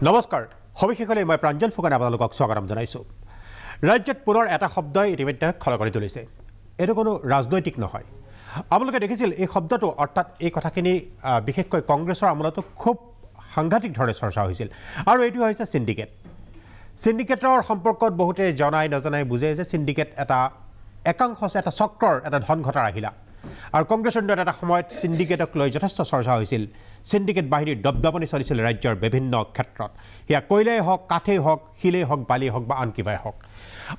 নমস্কাৰ সবিশেষলৈ মই প্ৰাঞ্জল ফুকনে আপোনালোকক স্বাগতম জনাইছোঁ ৰাজ্যত পুনৰ এটা শব্দই ইতিমধ্যে খলকৰি তুলিছে এটো কোনো ৰাজনৈতিক নহয় আপোনালোকে দেখিছিল এই শব্দটো অৰ্থাৎ এই কথাখিনি বিশেষকৈ কংগ্ৰেছৰ আমলতো খুব সাংঘাতিক ধৰণে চৰ্চা হৈছিল আৰু এইটো হৈছে সিন্ডিকেটৰ সম্পৰ্কত বহুতে জনাই নজনাই বুজে যে সিন্ডিকেট এটা একাংশ এটা চক্ৰৰ এটা ধন ঘটাৰ আহিলা আৰু কংগ্ৰেছৰ এটা সময়ত সিন্ডিকেটক লৈ যথেষ্ট চৰ্চা হৈছিল সিন্ডিকেট বাহিনীৰ দবদবনি চলিছিল ৰাজ্যৰ বিভিন্ন ক্ষেত্ৰত ইয়া কয়লাই হওক কাঠেই হওক শিলেই হওক বালি হওক বা আন কিবাই হওক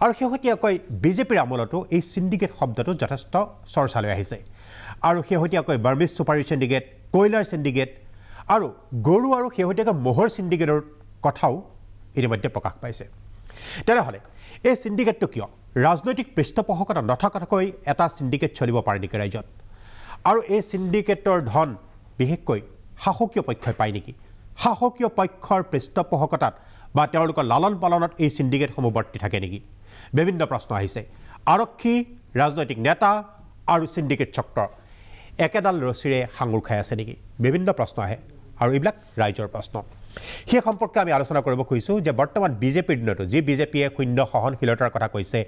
আৰু শেহতীয়াকৈ বিজেপিৰ আমলতো এই সিন্ডিকেট শব্দটো যথেষ্ট চৰ্চালৈ আহিছে আৰু শেহতীয়াকৈ বাৰ্মিজ ছুপাৰী সিন্ডিকেট কয়লাৰ সিন্ডিকেট আৰু গৰু আৰু শেহতীয়াকৈ মোহৰ সিন্ডিকেটৰ কথাও ইতিমধ্যে প্ৰকাশ পাইছে তেনেহ'লে এই সিন্ডিকেটটো কিয় ৰাজনৈতিক পৃষ্ঠপোষকতা নথকাকৈ এটা সিন্ডিকেট চলিব পাৰে নেকি ৰাজ্যত আৰু এই সিন্ডিকেটৰ ধন বিশেষকৈ শাসকীয় পক্ষই পায় নেকি শাসকীয় পক্ষৰ পৃষ্ঠপোষকতাত বা তেওঁলোকৰ লালন পালনত এই সিন্ডিকেটসমূহ বৰ্তি থাকে নেকি বিভিন্ন প্ৰশ্ন আহিছে আৰক্ষী ৰাজনৈতিক নেতা আৰু সিন্ডিকেট চক্ৰ একেডাল ৰছীৰে সাঙুৰ খাই আছে নেকি বিভিন্ন প্ৰশ্ন আহে আৰু এইবিলাক ৰাইজৰ প্ৰশ্ন সেই সম্পৰ্কে আমি আলোচনা কৰিব খুজিছোঁ যে বৰ্তমান বিজেপিৰ দিনতো যি বিজেপিয়ে শূন্য সহনশীলতাৰ কথা কৈছে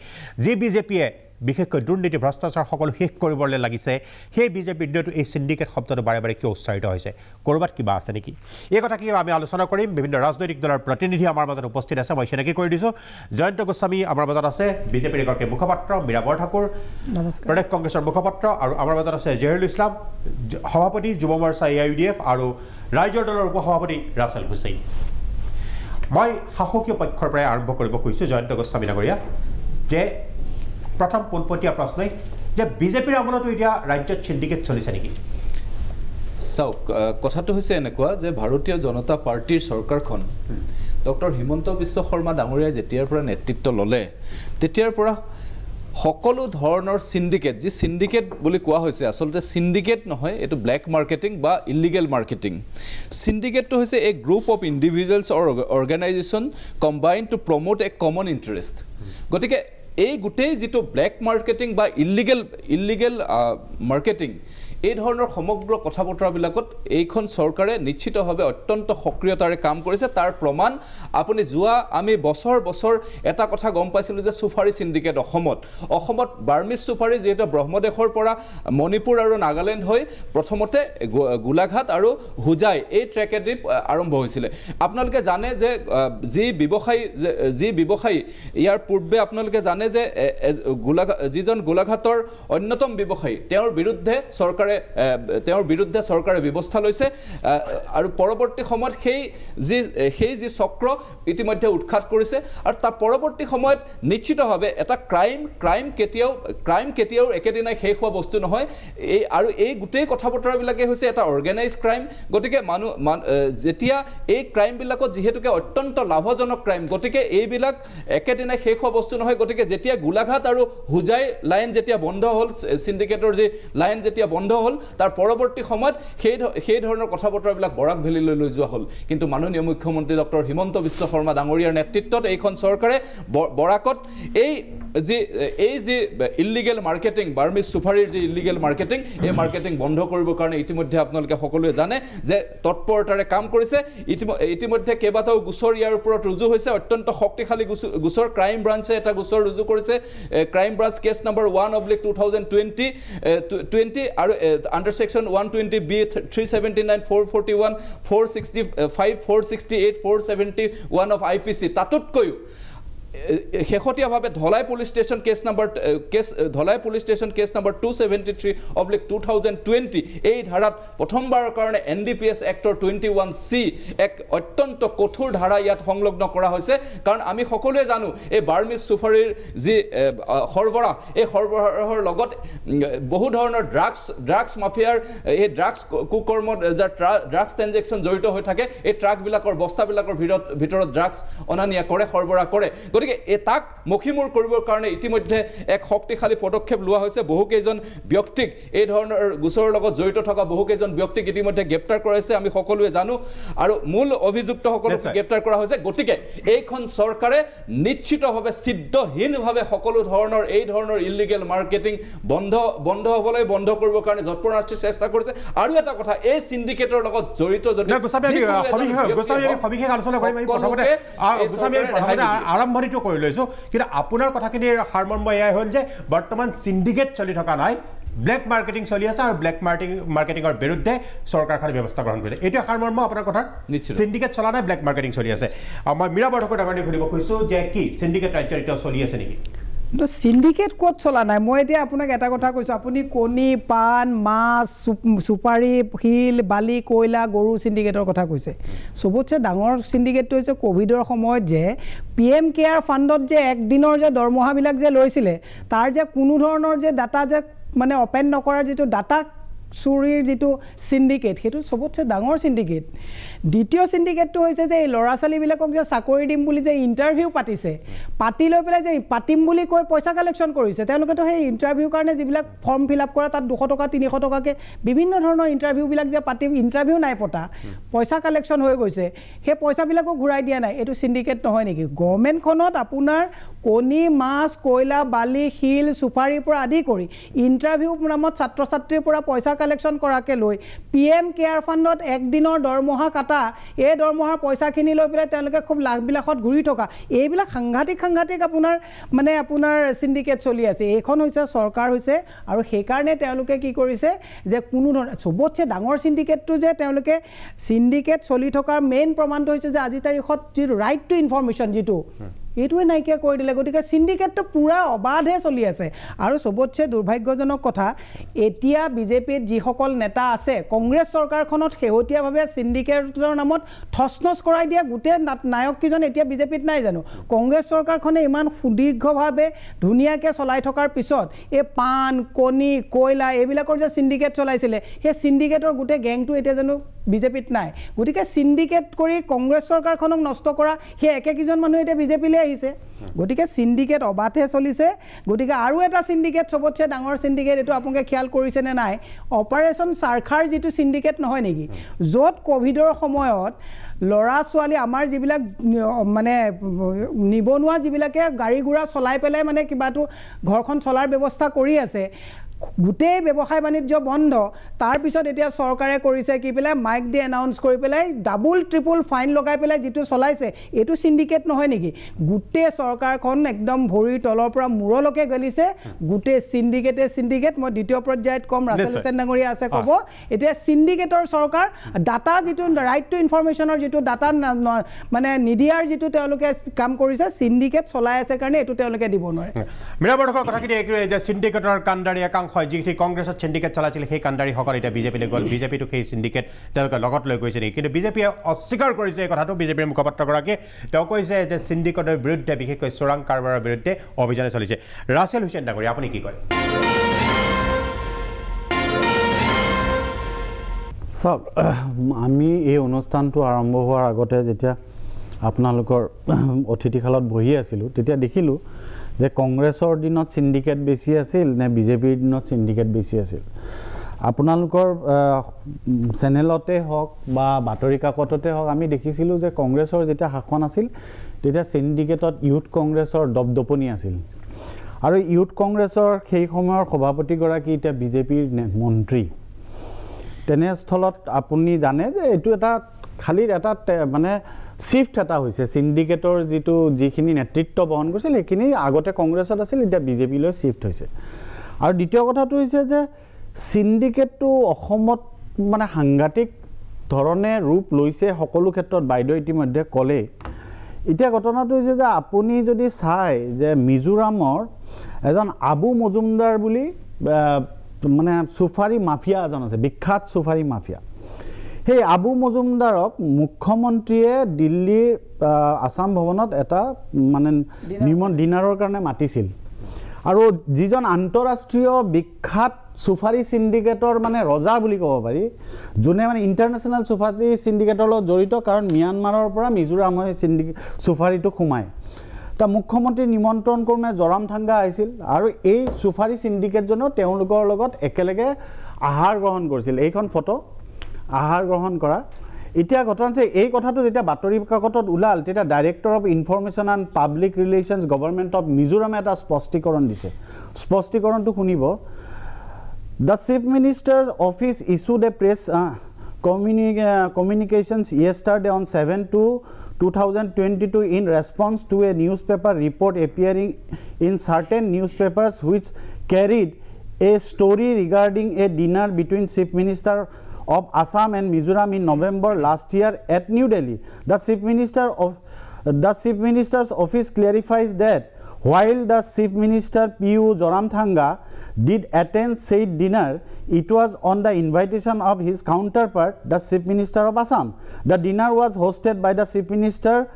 যি বিজেপিয়ে বিশেষকৈ দুৰ্নীতি ভ্ৰষ্টাচাৰ সকলো শেষ কৰিবলৈ লাগিছে সেই বিজেপিৰ দিনতো এই সিন্ডিকেট শব্দটো বাৰে বাৰে কিয় উচ্চাৰিত হৈছে ক'ৰবাত কিবা আছে নেকি এই কথা কি আমি আলোচনা কৰিম বিভিন্ন ৰাজনৈতিক দলৰ প্ৰতিনিধি আমাৰ মাজত উপস্থিত আছে মই চিনাকি কৰি দিছোঁ জয়ন্ত গোস্বামী আমাৰ মাজত আছে বিজেপিৰ এগৰাকী মুখপাত্ৰ মীৰা বৰঠাকুৰ প্ৰদেশ কংগ্ৰেছৰ মুখপাত্ৰ আৰু আমাৰ মাজত আছে জহিৰুল ইছলাম সভাপতি যুৱ মৰ্চা AIUDF আৰু ৰাইজৰ দলৰ উপসভাপতি ৰাছেল হুছেইন মই শাসকীয় পক্ষৰ পৰাই আৰম্ভ কৰিব খুজিছোঁ জয়ন্ত গোস্বামী ডাঙৰীয়া যে প্ৰথম পোনপটীয়া প্ৰশ্নই যে বিজেপিৰ আমলতো এতিয়া ৰাজ্যত সিন্ডিকেট চলিছে নেকি চাওক কথাটো হৈছে এনেকুৱা যে ভাৰতীয় জনতা পাৰ্টিৰ চৰকাৰখন ডক্টৰ হিমন্ত বিশ্ব শৰ্মা ডাঙৰীয়াই যেতিয়াৰ পৰা নেতৃত্ব ল'লে তেতিয়াৰ পৰা সকলো ধৰণৰ সিন্ডিকেট যি সিন্ডিকেট বুলি কোৱা হৈছে আসলতে সিন্ডিকেট নহয় এটো ব্ল্যাক মাৰ্কেটিং বা ইলিগেল মাৰ্কেটিং সিন্ডিকেটটো হৈছে a group of individuals or organisation combined to promote a common interest গতিকে এই গোটেই যেটো ব্ল্যাক মাৰ্কেটিং বা ইলিগেল মাৰ্কেটিং এই ধৰণৰ সমগ্ৰ কথা বতৰাবিলাকত এইখন চৰকাৰে নিশ্চিতভাৱে অত্যন্ত সক্ৰিয়তাৰে কাম কৰিছে তাৰ প্ৰমাণ আপুনি যোৱা আমি বছৰ এটা কথা গম পাইছিলোঁ যে ছুপাৰী সিন্ডিকেট অসমত বাৰ্মিজ ছুপাৰী যেটা ব্ৰহ্মদেশৰ পৰা মণিপুৰ আৰু নাগালেণ্ড হৈ প্ৰথমতে গোলাঘাট আৰু হুজাই এই ট্ৰেকেদি আৰম্ভ হৈছিল আপোনালোকে জানে যে যি ব্যৱসায়ী ইয়াৰ পূৰ্বে আপোনালোকে জানে যে যিজন গোলাঘাটৰ অন্যতম ব্যৱসায়ী তেওঁৰ বিৰুদ্ধে চৰকাৰে ব্যৱস্থা লৈছে আৰু পৰৱৰ্তী সময়ত সেই যি চক্ৰ ইতিমধ্যে উৎখাত কৰিছে আৰু তাৰ পৰৱৰ্তী সময়ত নিশ্চিতভাৱে এটা ক্ৰাইম কেতিয়াও একেদিনাই শেষ হোৱা বস্তু নহয় এই গোটেই কথা বতৰাবিলাকে হৈছে এটা অৰ্গেনাইজ ক্ৰাইম গতিকে যেতিয়া এই ক্ৰাইমবিলাকত যিহেতুকে অত্যন্ত লাভজনক ক্ৰাইম গতিকে এইবিলাক একেদিনাই শেষ হোৱা বস্তু নহয় গতিকে যেতিয়া গোলাঘাট আৰু হুজাই লাইন যেতিয়া বন্ধ হ'ল সিন্ডিকেটৰ যি লাইন যেতিয়া বন্ধ হ'ল তাৰ পৰৱৰ্তী সময়ত সেই ধৰণৰ কথা বতৰাবিলাক বৰাক ভেলীলৈ লৈ যোৱা হ'ল কিন্তু মাননীয় মুখ্যমন্ত্ৰী ডক্টৰ হিমন্ত বিশ্ব শৰ্মা ডাঙৰীয়াৰ নেতৃত্বত এইখন চৰকাৰে বৰাকত এই যি ইলিগেল মাৰ্কেটিং বাৰ্মিজ ছুপাৰীৰ যি ইলিগেল মাৰ্কেটিং এই মাৰ্কেটিং বন্ধ কৰিবৰ কাৰণে ইতিমধ্যে আপোনালোকে সকলোৱে জানে যে তৎপৰতাৰে কাম কৰিছে ইতিমধ্যে কেইবাটাও গোচৰ ইয়াৰ ওপৰত ৰুজু হৈছে অত্যন্ত শক্তিশালী গোচৰ ক্ৰাইম ব্ৰাঞ্চে এটা গোচৰ ৰুজু কৰিছে ক্ৰাইম ব্ৰাঞ্চ কেছ নম্বৰ 1/2020 আৰু under section 120B 379 441 465 468 471 of IPC তাতোতকৈ শেহতীয়াভাৱে Dhalai police station case number 273/2020 এই ধাৰাত প্ৰথমবাৰৰ কাৰণে NDPS এক্টৰ 21C এক অত্যন্ত কঠোৰ ধাৰা ইয়াত সংলগ্ন কৰা হৈছে কাৰণ আমি সকলোৱে জানো এই বাৰ্মিজ ছুপাৰীৰ যি সৰবৰাহৰ লগত বহু ধৰণৰ ড্ৰাগছ মাফিয়াৰ এই ড্ৰাগছ কুকৰ্ম ড্ৰাগছ ট্ৰেনজেকশ্যন জড়িত হৈ থাকে এই ট্ৰাকবিলাকৰ বস্তাবিলাকৰ ভিতৰত ড্ৰাগছ অনা নিয়া কৰে সৰবৰাহ কৰে গতিকে তাক মখিমূৰ কৰিবৰ কাৰণে ইতিমধ্যে এক শক্তিশালী পদক্ষেপ লোৱা হৈছে বহুকেইজন ব্যক্তিক এই ধৰণৰ গোচৰৰ লগত জড়িত থকা বহুকেইজন ব্যক্তিক ইতিমধ্যে গ্ৰেপ্তাৰ কৰাইছে আমি সকলোৱে জানো আৰু মূল অভিযুক্তসকলক গ্ৰেপ্তাৰ কৰা হৈছে গতিকে এইখন চৰকাৰে নিশ্চিতভাৱে সিদ্ধহীনভাৱে সকলো ধৰণৰ এই ধৰণৰ ইলিগেল মাৰ্কেটিং বন্ধ হ'বলৈ বন্ধ কৰিবৰ কাৰণে যৎপৰোনাস্তি চেষ্টা কৰিছে আৰু এটা কথা এই সিন্ডিকেটৰ লগত জড়িত যদি সবিশেষ আলোচনা কৰিম আৰম্ভণিটো কৰি লৈছোঁ কিন্তু আপোনাৰ কথাখিনিৰ সাৰমৰ্ম এয়াই হ'ল যে বৰ্তমান সিন্ডিকেট চলি থকা নাই ব্লেক মাৰ্কেটিং চলি আছে আৰু ব্লেক মাৰ্কেটিঙৰ বিৰুদ্ধে চৰকাৰখনে ব্যৱস্থা গ্ৰহণ কৰিছে এইটো সাৰমৰ্ম আপোনাৰ কথাৰ সিন্ডিকেট চলা নাই ব্লেক মাৰ্কেটিং চলি আছে মই মীৰা বৰদলৈক ডাঙৰীয়াক সুধিব খুজিছোঁ যে কি সিন্ডিকেট ৰাজ্যত এতিয়া চলি আছে নেকি সিন্ডিকেট ক'ত চলা নাই মই এতিয়া আপোনাক এটা কথা কৈছোঁ আপুনি কণী পাণ মাছ চুপাৰী শিল বালি কয়লা গৰু সিন্ডিকেটৰ কথা কৈছে চবতছে ডাঙৰ সিন্ডিকেটটো হৈছে কোভিডৰ সময়ত যে PM কেয়াৰ ফাণ্ডত যে একদিনৰ যে দৰমহাবিলাক যে লৈছিলে তাৰ যে কোনো ধৰণৰ যে ডাটা যে মানে অপেন নকৰাৰ যিটো ডাটা চুৰিৰ যিটো সিন্ডিকেট সেইটো চবতছে ডাঙৰ সিন্ডিকেট দ্বিতীয় সিন্ডিকেটটো হৈছে যে এই ল'ৰা ছোৱালীবিলাকক যে চাকৰি দিম বুলি যে ইণ্টাৰভিউ পাতিছে পাতি লৈ পেলাই যে পাতিম বুলি কৈ পইচা কালেকশ্যন কৰিছে তেওঁলোকেতো সেই ইণ্টাৰভিউৰ কাৰণে যিবিলাক ফৰ্ম ফিল আপ কৰা তাত 200 টকা 300 টকাকৈ বিভিন্ন ধৰণৰ ইণ্টাৰভিউবিলাক যে পাতি ইণ্টাৰভিউ নাই পতা পইচা কালেকশ্যন হৈ গৈছে সেই পইচাবিলাকো ঘূৰাই দিয়া নাই এইটো সিন্ডিকেট নহয় নেকি গভৰ্ণমেণ্টখনত আপোনাৰ কণী মাছ কয়লা বালি শিল চুপাৰীৰ পৰা আদি কৰি ইণ্টাৰভিউ নামত ছাত্ৰ ছাত্ৰীৰ পৰা পইচা কালেকশ্যন কৰাকে লৈ PM কেয়াৰ ফাণ্ডত একদিনৰ দৰমহা কাটা এই দৰমহাৰ পইচাখিনি লৈ পেলাই তেওঁলোকে খুব লাখবিলাকত ঘূৰি থকা এইবিলাক সাংঘাতিক আপোনাৰ সিন্ডিকেট চলি আছে এইখন হৈছে চৰকাৰ হৈছে আৰু সেইকাৰণে তেওঁলোকে কি কৰিছে যে কোনো ধৰণৰ চবতছে ডাঙৰ সিন্ডিকেটটো যে তেওঁলোকে সিন্ডিকেট চলি থকাৰ মেইন প্ৰমাণটো হৈছে যে আজি তাৰিখত যিটো ৰাইট টু ইনফৰমেশ্যন যিটো এইটোৱে নাইকিয়া কৰি দিলে গতিকে সিন্ডিকেটটো পুৰা অবাধে চলি আছে আৰু চবতছে দুৰ্ভাগ্যজনক কথা এতিয়া বিজেপিত যিসকল নেতা আছে কংগ্ৰেছ চৰকাৰখনত শেহতীয়াভাৱে সিন্ডিকেটৰ নামত ঠচনচ কৰাই দিয়া গোটেই নায়ককেইজন এতিয়া বিজেপিত নাই জানো কংগ্ৰেছ চৰকাৰখনে ইমান সুদীৰ্ঘভাৱে ধুনীয়াকৈ চলাই থকাৰ পিছত এই পাণ কণী কয়লা এইবিলাকৰ যে সিন্ডিকেট চলাইছিলে সেই সিন্ডিকেটৰ গোটেই গেংটো এতিয়া জানো বিজেপিত নাই গতিকে সিন্ডিকেট কৰি কংগ্ৰেছ চৰকাৰখনক নষ্ট কৰা সেই একেকেইজন মানুহ এতিয়া বিজেপিলৈ আহিছে গতিকে সিন্ডিকেট অবাধে চলিছে গতিকে আৰু এটা সিন্ডিকেট চবতছে ডাঙৰ সিন্ডিকেট এইটো আপোনালোকে খেয়াল কৰিছে নে নাই অপাৰেশ্যন চাৰখাৰ যিটো সিন্ডিকেট নহয় নেকি য'ত কোভিডৰ সময়ত ল'ৰা ছোৱালী আমাৰ যিবিলাক মানে নিবনুৱা যিবিলাকে গাড়ী ঘোঁৰা চলাই পেলাই মানে কিবাটো ঘৰখন চলাৰ ব্যৱস্থা কৰি আছে গোটেই ব্যৱসায় বাণিজ্য বন্ধ তাৰ পিছত এতিয়া চৰকাৰে কৰিছে কি পেলাই মাইক দি এনাউন্স কৰি পেলাই ডাবল ট্ৰিপল ফাইন লগাই পেলাই যিটো চলাইছে এইটো সিন্ডিকেট নহয় নেকি গোটেই চৰকাৰখন একদম ভৰিৰ তলৰ পৰা মূৰলৈকে গলিছে গোটেই সিন্ডিকেট মই দ্বিতীয় পৰ্যায়ত কম ৰাছেল হুছেইন ডাঙৰীয়া আছে ক'ব এতিয়া সিন্ডিকেটৰ চৰকাৰ ডাটা যিটো ৰাইট টু ইনফৰমেশ্যনৰ যিটো ডাটা মানে নিদিয়াৰ যিটো তেওঁলোকে কাম কৰিছে সিন্ডিকেট চলাই আছে কাৰণে এইটো তেওঁলোকে দিব নোৱাৰে মীৰা বৰদলৈৰ কথাখিনি যে সিন্ডিকেটৰ কাণ্ডাৰী হয় যি কংগ্ৰেছত সিন্ডিকেট চলাইছিল সেই কাণ্ডাৰীসকল এতিয়া বিজেপিলৈ গ'ল বিজেপিটো সেই সিন্ডিকেট তেওঁলোকে লগত লৈ গৈছে নেকি কিন্তু বিজেপিয়ে অস্বীকাৰ কৰিছে এই কথাটো বিজেপিৰ মুখপাত্ৰগৰাকীয়ে তেওঁ কৈছে যে সিন্ডিকেটৰ বিৰুদ্ধে বিশেষকৈ চোৰাং কাৰবাৰৰ বিৰুদ্ধে অভিযান চলিছে ৰাছেল হুছেইন ডাঙৰীয়া আপুনি কি কয় চাওক আমি এই অনুষ্ঠানটো আৰম্ভ হোৱাৰ আগতে যেতিয়া আপোনালোকৰ অতিথিশালত বহি আছিলোঁ তেতিয়া দেখিলোঁ যে কংগ্ৰেছৰ দিনত সিন্ডিকেট বেছি আছিল নে বিজেপিৰ দিনত সিন্ডিকেট বেছি আছিল আপোনালোকৰ চেনেলতে হওক বা বাতৰি কাকততে হওক আমি দেখিছিলোঁ যে কংগ্ৰেছৰ যেতিয়া শাসন আছিল তেতিয়া সিন্ডিকেটত ইউথ কংগ্ৰেছৰ দপদপনি আছিল আৰু ইউথ কংগ্ৰেছৰ সেই সময়ৰ সভাপতিগৰাকী এতিয়া বিজেপিৰ মন্ত্ৰী তেনেস্থলত আপুনি জানে যে এইটো এটা খালি এটা মানে শিফ্ট এটা হৈছে সিন্ডিকেটৰ যিখিনি নেতৃত্ব বহন কৰিছিল সেইখিনি আগতে কংগ্ৰেছত আছিল এতিয়া বিজেপিলৈ শিফ্ট হৈছে আৰু দ্বিতীয় কথাটো হৈছে যে সিন্ডিকেটটো অসমত মানে সাংঘাতিক ধৰণে ৰূপ লৈছে সকলো ক্ষেত্ৰত বাইদেউ ইতিমধ্যে ক'লে এতিয়া ঘটনাটো হৈছে যে আপুনি যদি চায় যে মিজোৰামৰ এজন আবু মজুমদাৰ বুলি মানে চুফাৰী মাফিয়া এজন আছে বিখ্যাত চুফাৰী মাফিয়া সেই আবু মজুমদাৰক মুখ্যমন্ত্ৰীয়ে দিল্লীৰ আসাম ভৱনত এটা মানে ডিনাৰৰ কাৰণে মাতিছিল আৰু যিজন আন্তঃৰাষ্ট্ৰীয় বিখ্যাত চুফাৰী সিন্ডিকেটৰ মানে ৰজা বুলি ক'ব পাৰি যোনে মানে ইণ্টাৰনেশ্যনেল চুফাৰী সিন্ডিকেটৰ লগত জড়িত কাৰণ ম্যানমাৰৰ পৰা মিজোৰামৰ চুফাৰীটো সোমায় তা মুখ্যমন্ত্ৰী নিমন্ত্ৰণ ক্ৰমে জৰামথাংগা আহিছিল আৰু এই চুফাৰী চিণ্ডিকেটজনেও তেওঁলোকৰ লগত একেলগে আহাৰ গ্ৰহণ কৰিছিল এইখন ফটো আহাৰ গ্ৰহণ কৰা এতিয়া ঘটনা যে এই কথাটো যেতিয়া বাতৰি কাকতত ওলাল তেতিয়া director of information and public relations government of মিজোৰামে এটা স্পষ্টীকৰণ দিছে স্পষ্টীকৰণটো শুনিব the chief minister's office issued a press communications yesterday on 7/2/2022 in response to a newspaper report appearing in certain newspapers which carried a story regarding a dinner between Chief Minister of Assam and Mizoram in November last year at New Delhi. The Chief Minister's office clarifies that while the Chief Minister P.U. Zoramthanga did attend said dinner, it was on the invitation of his counterpart, the Chief Minister of Assam. The dinner was hosted by the Chief Minister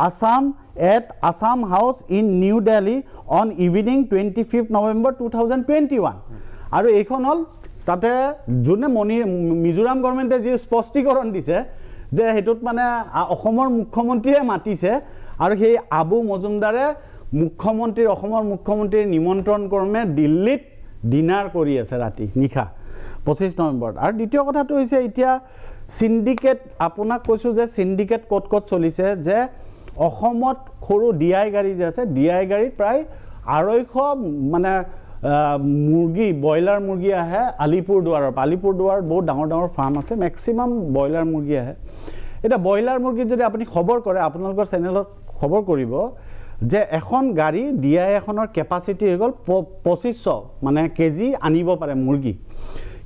Assam at Assam House in New Delhi on evening 25th November 2021. আৰু এইখন হ'ল তাতে যোনে মিজোৰাম গভৰ্ণমেণ্টে যি স্পষ্টীকৰণ দিছে যে সেইটোত মানে অসমৰ মুখ্যমন্ত্ৰীয়ে মাতিছে আৰু সেই আবু মজুমদাৰে অসমৰ মুখ্যমন্ত্ৰীৰ নিমন্ত্ৰণ ক্ৰমে দিল্লীত ডিনাৰ কৰি আছে ৰাতি নিশা 25 নৱেম্বৰত আৰু দ্বিতীয় কথাটো হৈছে এতিয়া সিন্ডিকেট আপোনাক কৈছোঁ যে সিন্ডিকেট ক'ত চলিছে যে অসমত সৰু ডিআই গাড়ী যে আছে ডিআই গাড়ীত প্ৰায় 250 মানে মুৰ্গী ব্ৰইলাৰ মুৰ্গী আহে আলিপুৰদুৱাৰত বহুত ডাঙৰ ফাৰ্ম আছে মেক্সিমাম ব্ৰইলাৰ মুৰ্গী আহে এটা ব্ৰইলাৰ মুৰ্গী যদি আপুনি খবৰ কৰে আপোনালোকৰ চেনেলত খবৰ কৰিব যে এখন গাড়ী ডিআই এখনৰ কেপাচিটি হৈ গ'ল 2500 মানে কেজি আনিব পাৰে মুৰ্গী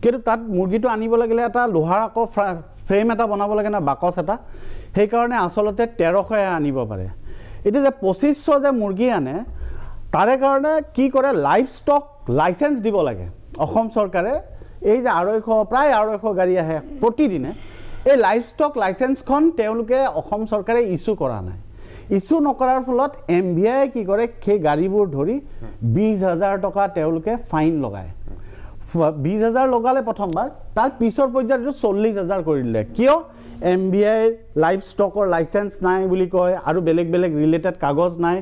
কিন্তু তাত মুৰ্গীটো আনিব লাগিলে এটা লোহাৰ আকৌ ফ্ৰেম এটা বনাব লাগে না বাকচ এটা সেইকাৰণে আচলতে 1300 আনিব পাৰে এটা যে 2500 যে মুৰ্গী আনে তাৰে কাৰণে কি কৰে লাইভ ষ্টক লাইসেন্স দিব লাগে অসম চৰকাৰে এই যে 250 প্ৰায় 250 গাড়ী আহে প্ৰতিদিনে এই লাইভ ষ্টক লাইসেন্সখন তেওঁলোকে অসম চৰকাৰে ইস্যু কৰা নাই ইস্যু নকৰাৰ ফলত এমভিআই কি কৰে সেই গাড়ীবোৰ ধৰি 20000 টকা তেওঁলোকে ফাইন লগায় 20000 লগালে প্ৰথমবাৰ তাৰ পিছৰ পৰ্যায়ত 40000 কৰি দিলে কিয় এমভিআই লাইভ ষ্টকৰ লাইসেন্স নাই বুলি কয় আৰু বেলেগ ৰিলেটেড কাগজ নাই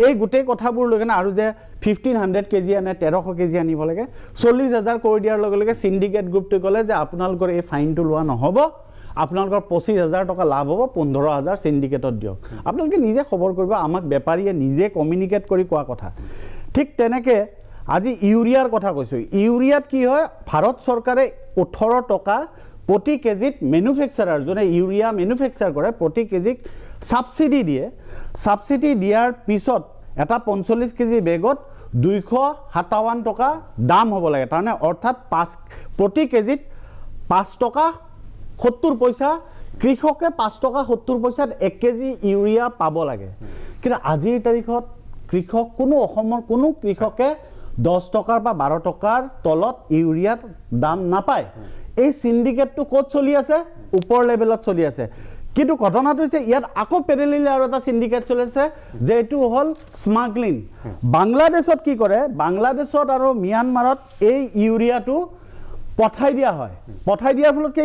এই গোটেই কথাবোৰ লৈ কেনে আৰু যে 1500 কেজি আনে 1300 কেজি আনিব লাগে 40000 কৰি দিয়াৰ লগে লগে সিন্ডিকেট গ্ৰুপটো ক'লে যে আপোনালোকৰ এই ফাইনটো লোৱা নহ'ব আপোনালোকৰ 25000 টকা লাভ হ'ব 15000 সিন্ডিকেটত দিয়ক আপোনালোকে নিজে খবৰ কৰিব আমাক বেপাৰীয়ে নিজে কমিউনিকেট কৰি কোৱা কথা ঠিক তেনেকে আজি ইউৰিয়াৰ কথা কৈছোঁ ইউৰিয়াত কি হয় ভাৰত চৰকাৰে 18 টকা প্ৰতি কেজিত ম্যানুফেকচাৰাৰ জনে ইউৰিয়া ম্যানুফেকচাৰ কৰে প্ৰতি কেজিক সাবসিডি দিয়ে সাবসিডি দিয়াৰ পিছত এটা 45 কেজি বেগত 257 টকা দাম হ'ব লাগে তাৰনে অৰ্থাৎ 5 প্ৰতি কেজিত 5 টকা 70 পইচা কৃষকে 5 টকা 70 পইচাত 1 কেজি ইউৰিয়া পাব লাগে কিন্তু আজিৰ তাৰিখত কৃষক কোনো অসমৰ কোনো কৃষকে 10 টকাৰ বা 12 টকাৰ তলত ইউৰিয়াৰ দাম নাপায় এই সিন্ডিকেটটো ক'ত চলি আছে ওপৰ লেভেলত চলি আছে কিন্তু ঘটনাটো হৈছে ইয়াত আকৌ পেৰেলিলে আৰু এটা সিন্ডিকেট চলিছে যে এটো হল স্মাগলিং বাংলাদেশত কি কৰে বাংলাদেশত আৰু মিয়ানমাৰত এই ইউৰিয়াটো পঠাই দিয়া হয় পঠাই দিয়াৰ ফলত কি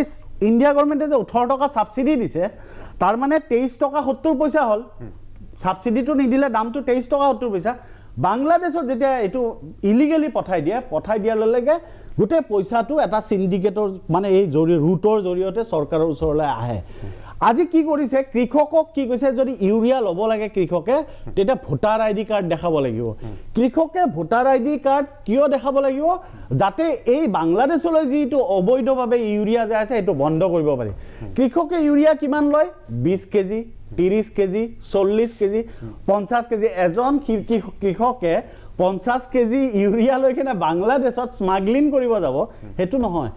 ইন্ডিয়া গভৰ্ণমেণ্টে যে 18 টকা সাবসিডি দিছে তাৰ মানে 23 টকা 70 পইচা হল সাবসিডিটো নিদিলে দামটো 23 টকা 70 পইচা বাংলাদেশত যেতিয়া এটো ইলিগেলি পঠাই দিয়াৰ লগে গোটে পইচাটো এটা সিন্ডিকেটৰ মানে এই ৰুটৰ জৰিয়তে চৰকাৰৰ ওচৰলৈ আহে আজি কি কৰিছে কৃষকক কি কৈছে যদি ইউৰিয়া লব লাগে কৃষকে তেটা ভোটাৰ আইডি কাৰ্ড দেখাব লাগিব কৃষকে ভোটাৰ আইডি কাৰ্ড কিয় দেখাব লাগিব যাতে এই বাংলাদেশলৈ যিটো অবৈধভাৱে ইউৰিয়া যায় আছে এটো বন্ধ কৰিব পাৰি কৃষকে ইউৰিয়া কিমান লয় 20 কেজি 30 কেজি 40 কেজি 50 কেজি এজন কৃষকে 50 কেজি ইউৰিয়া লৈ কেনে বাংলাদেশত স্মাগলিং কৰিব যাব হেতু নহয়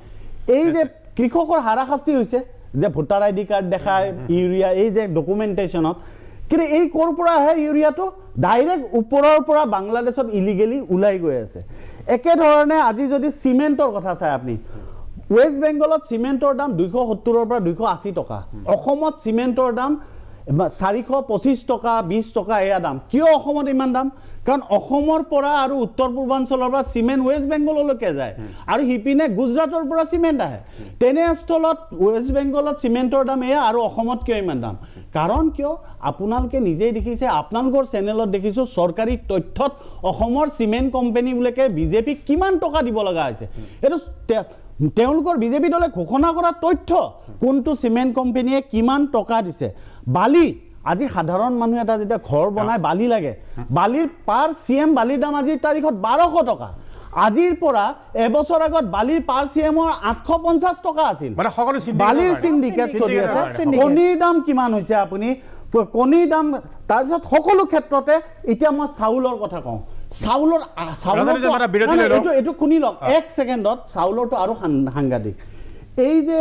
এই যে কৃষকৰ হাৰাশাস্তি হৈছে যে ভোটাৰ আইডি কাৰ্ড দেখায় ইউৰিয়া এই যে ডকুমেন্টেশনত কিন্তু এই কোৰ পৰা আহে ইউৰিয়াটো ডাইৰেক্ট ওপৰৰ পৰা বাংলাদেশত ইলিগেলি উলাই গৈ আছে একে ধৰণে আজি যদি সিমেন্টৰ কথা চাই আপুনি ওয়েস্ট বেংগলত সিমেন্টৰ দাম 270 ৰ পৰা 280 টকা অসমত সিমেন্টৰ দাম 425 টকা 20 টকা এয়া দাম কিয় অসমত ইমান দাম কাৰণ অসমৰ পৰা আৰু উত্তৰ পূৰ্বাঞ্চলৰ পৰা চিমেণ্ট ৱেষ্ট বেংগললৈকে যায় আৰু হিপিনে গুজৰাটৰ পৰা চিমেণ্ট আহে তেনেস্থলত ৱেষ্ট বেংগলত চিমেণ্টৰ দাম এয়া আৰু অসমত কিয় ইমান দাম কাৰণ কিয় আপোনালোকে নিজেই দেখিছে আপোনালোকৰ চেনেলত দেখিছোঁ চৰকাৰী তথ্যত অসমৰ চিমেণ্ট কোম্পানীবিলাকে বিজেপিক কিমান টকা দিব লগা হৈছে এইটো তেওঁলোকৰ বিজেপি দলে ঘোষণা কৰা তথ্য কোনটো চিমেণ্ট কোম্পানীয়ে কিমান টকা দিছে বালি আজি সাধাৰণ মানুহ এটা যেতিয়া ঘৰ বনাই বালি লাগে বালিৰ পাৰ চিএম বালিৰ দাম আজিৰ তাৰিখত 1200 টকা আজিৰ পৰা এবছৰ আগত বালিৰ পাৰ চিএমৰ 850 টকা আছিল মানে সকলো বালিৰ সিন্ডিকেট চলি আছে কণীৰ দাম কিমান হৈছে আপুনি কণীৰ দাম তাৰপিছত সকলো ক্ষেত্ৰতে এতিয়া মই চাউলৰ কথা কওঁ চাউলৰ এইটো শুনি লওক 1 ছেকেণ্ডত চাউলৰটো আৰু সাংঘাতিক এই যে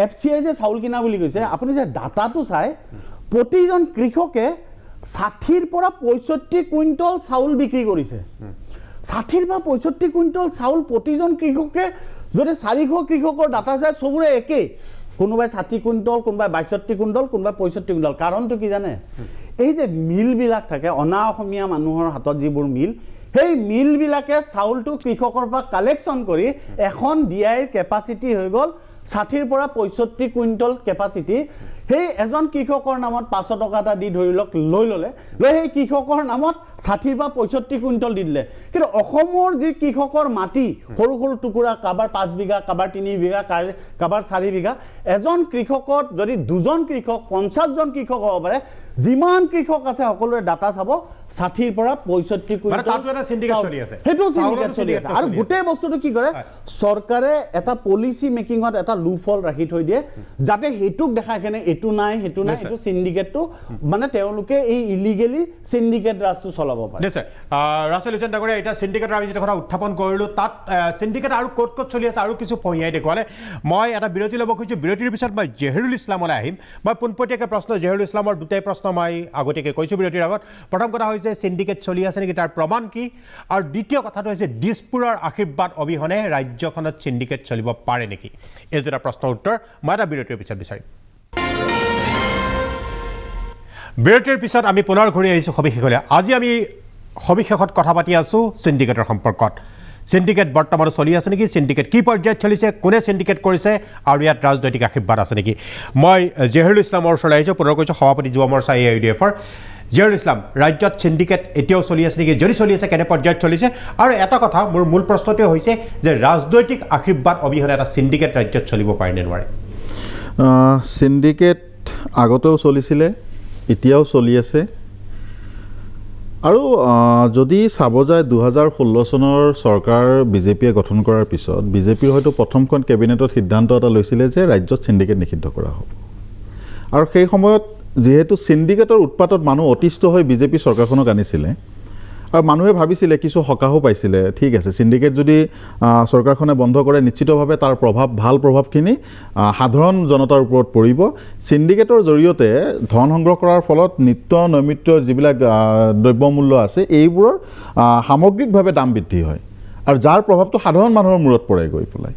এফচিআই যে চাউল কিনা বুলি কৈছে আপুনি যে ডাটাটো চাই প্ৰতিজন কৃষকে 60 পৰা 65 কুইণ্টল চাউল বিক্ৰী কৰিছে 60 পৰা 65 কুইণ্টল চাউল প্ৰতিজন কৃষকে যদি 400 কৃষকৰ ডাটা চাই সবৰে একে কোনোবাই 60 কুইণ্টল কোনোবাই 62 কুইণ্টল কোনোবাই 65 কুইণ্টল কাৰণটো কি জানে এই যে মিলবিলাক থাকে অনা অসমীয়া মানুহৰ হাতত যিবোৰ মিল সেই মিলবিলাকে চাউলটো কৃষকৰ পৰা কালেকশ্যন কৰি এখন ডিআইৰ কেপাচিটি হৈ গ'ল 60 পৰা 65 কুইণ্টল কেপাচিটি সেই এজন কৃষকৰ নামত 500 টকা এটা দি ধৰি লওক লৈ ল'লে লৈ সেই কৃষকৰ নামত 60 বা 65 কুইণ্টল দি দিলে কিন্তু অসমৰ যি কৃষকৰ মাটি সৰু সৰু টুকুৰা কাবাৰ 5 বিঘা কাবাৰ 3 বিঘা কাবাৰ 4 বিঘা এজন কৃষকত যদি দুজন কৃষক 50 জন কৃষক হ'ব পাৰে যিমান কৃষক আছে সকলোৰে ডাটা চাব 60 পৰা 65 কুইণ্টল তাতো এটা সিন্ডিকেট চলি আছে হেতু সিন্ডিকেট চলি আছে আৰু গোটেই বস্তুটো কি কৰে চৰকাৰে এটা পলিসি মেকিংত এটা লুফল ৰাখি থৈ দিয়ে যাতে হেতুক দেখায় কেনে এটু নাই হেতু নাই এটু সিন্ডিকেটটো মানে তেওঁলোকে এই ইলিগেলি সিন্ডিকেট ৰাজটো চলাব পাৰে নিশ্চয় ৰাসেল হুছেইন ডাঙৰীয়া এটা সিন্ডিকেটৰ আমি যেটা কথা উত্থাপন কৰিলো তাত সিন্ডিকেট আৰু কোট চলি আছে আৰু কিছু পহিয়াই দেখুৱালে মই এটা বিৰতি ল'ব খুজিছোঁ বিৰতিৰ পিছত মই জহিৰুল ইছলামলৈ আহিম মই পোনপটীয়াকৈ প্ৰশ্ন জহিৰুল ইছলামৰ দুটাই প্ৰশ্ন মই আগতীয়াকৈ কৈছোঁ বিৰতিৰ আগত প্ৰথম কথা হৈছে সিন্ডিকেট চলি আছে নেকি তাৰ প্ৰমাণ কি আৰু দ্বিতীয় কথাটো হৈছে দিছপুৰৰ আশীৰ্বাদ অবিহনে ৰাজ্যখনত সিন্ডিকেট চলিব পাৰে নেকি এই দুটা প্ৰশ্নৰ উত্তৰ মই এটা বিৰতিৰ পিছত বিচাৰিম বিৰতিৰ পিছত আমি পুনৰ ঘূৰি আহিছোঁ সবিশেষলৈ আজি আমি সবিশেষত কথা পাতি আছোঁ সিন্ডিকেটৰ সম্পৰ্কত সিন্ডিকেট বৰ্তমানো চলি আছে নেকি সিন্ডিকেট কি পৰ্যায়ত চলিছে কোনে সিন্ডিকেট কৰিছে আৰু ইয়াত ৰাজনৈতিক আশীৰ্বাদ আছে নেকি মই জহিৰুল ইছলামৰ ওচৰলৈ আহিছোঁ পুনৰ কৈছোঁ সভাপতি যুৱ মৰ্চা AIUDFৰ জহিৰুল ইছলাম ৰাজ্যত সিন্ডিকেট এতিয়াও চলি আছে নেকি যদি চলি আছে কেনে পৰ্যায়ত চলিছে আৰু এটা কথা মোৰ মূল প্ৰশ্নটোৱে হৈছে যে ৰাজনৈতিক আশীৰ্বাদ অবিহনে এটা সিন্ডিকেট ৰাজ্যত চলিব পাৰে নে নোৱাৰে সিন্ডিকেট আগতেও চলিছিলে এতিয়াও চলি আছে আৰু যদি চাব যায় 2016 চনৰ চৰকাৰ বিজেপিয়ে গঠন কৰাৰ পিছত বিজেপিৰ হয়তো প্ৰথমখন কেবিনেটত সিদ্ধান্ত এটা লৈছিলে যে ৰাজ্যত সিন্ডিকেট নিষিদ্ধ কৰা হ'ব আৰু সেই সময়ত যেহেতু সিন্ডিকেটৰ উৎপাতত মানুহ অতিষ্ঠ হৈ বিজেপি চৰকাৰখনক আনিছিলে আৰু মানুহে ভাবিছিলে কিছু হকাহো পাইছিলে ঠিক আছে সিন্ডিকেট যদি চৰকাৰখনে বন্ধ কৰে নিশ্চিতভাৱে তাৰ ভাল প্ৰভাৱখিনি সাধাৰণ জনতাৰ ওপৰত পৰিব সিন্ডিকেটৰ জৰিয়তে ধন সংগ্ৰহ কৰাৰ ফলত নিত্য নৈমিত্য যিবিলাক দ্ৰব্যমূল্য আছে এইবোৰৰ সামগ্ৰিকভাৱে দাম বৃদ্ধি হয় আৰু যাৰ প্ৰভাৱটো সাধাৰণ মানুহৰ মূৰত পৰে গৈ পেলাই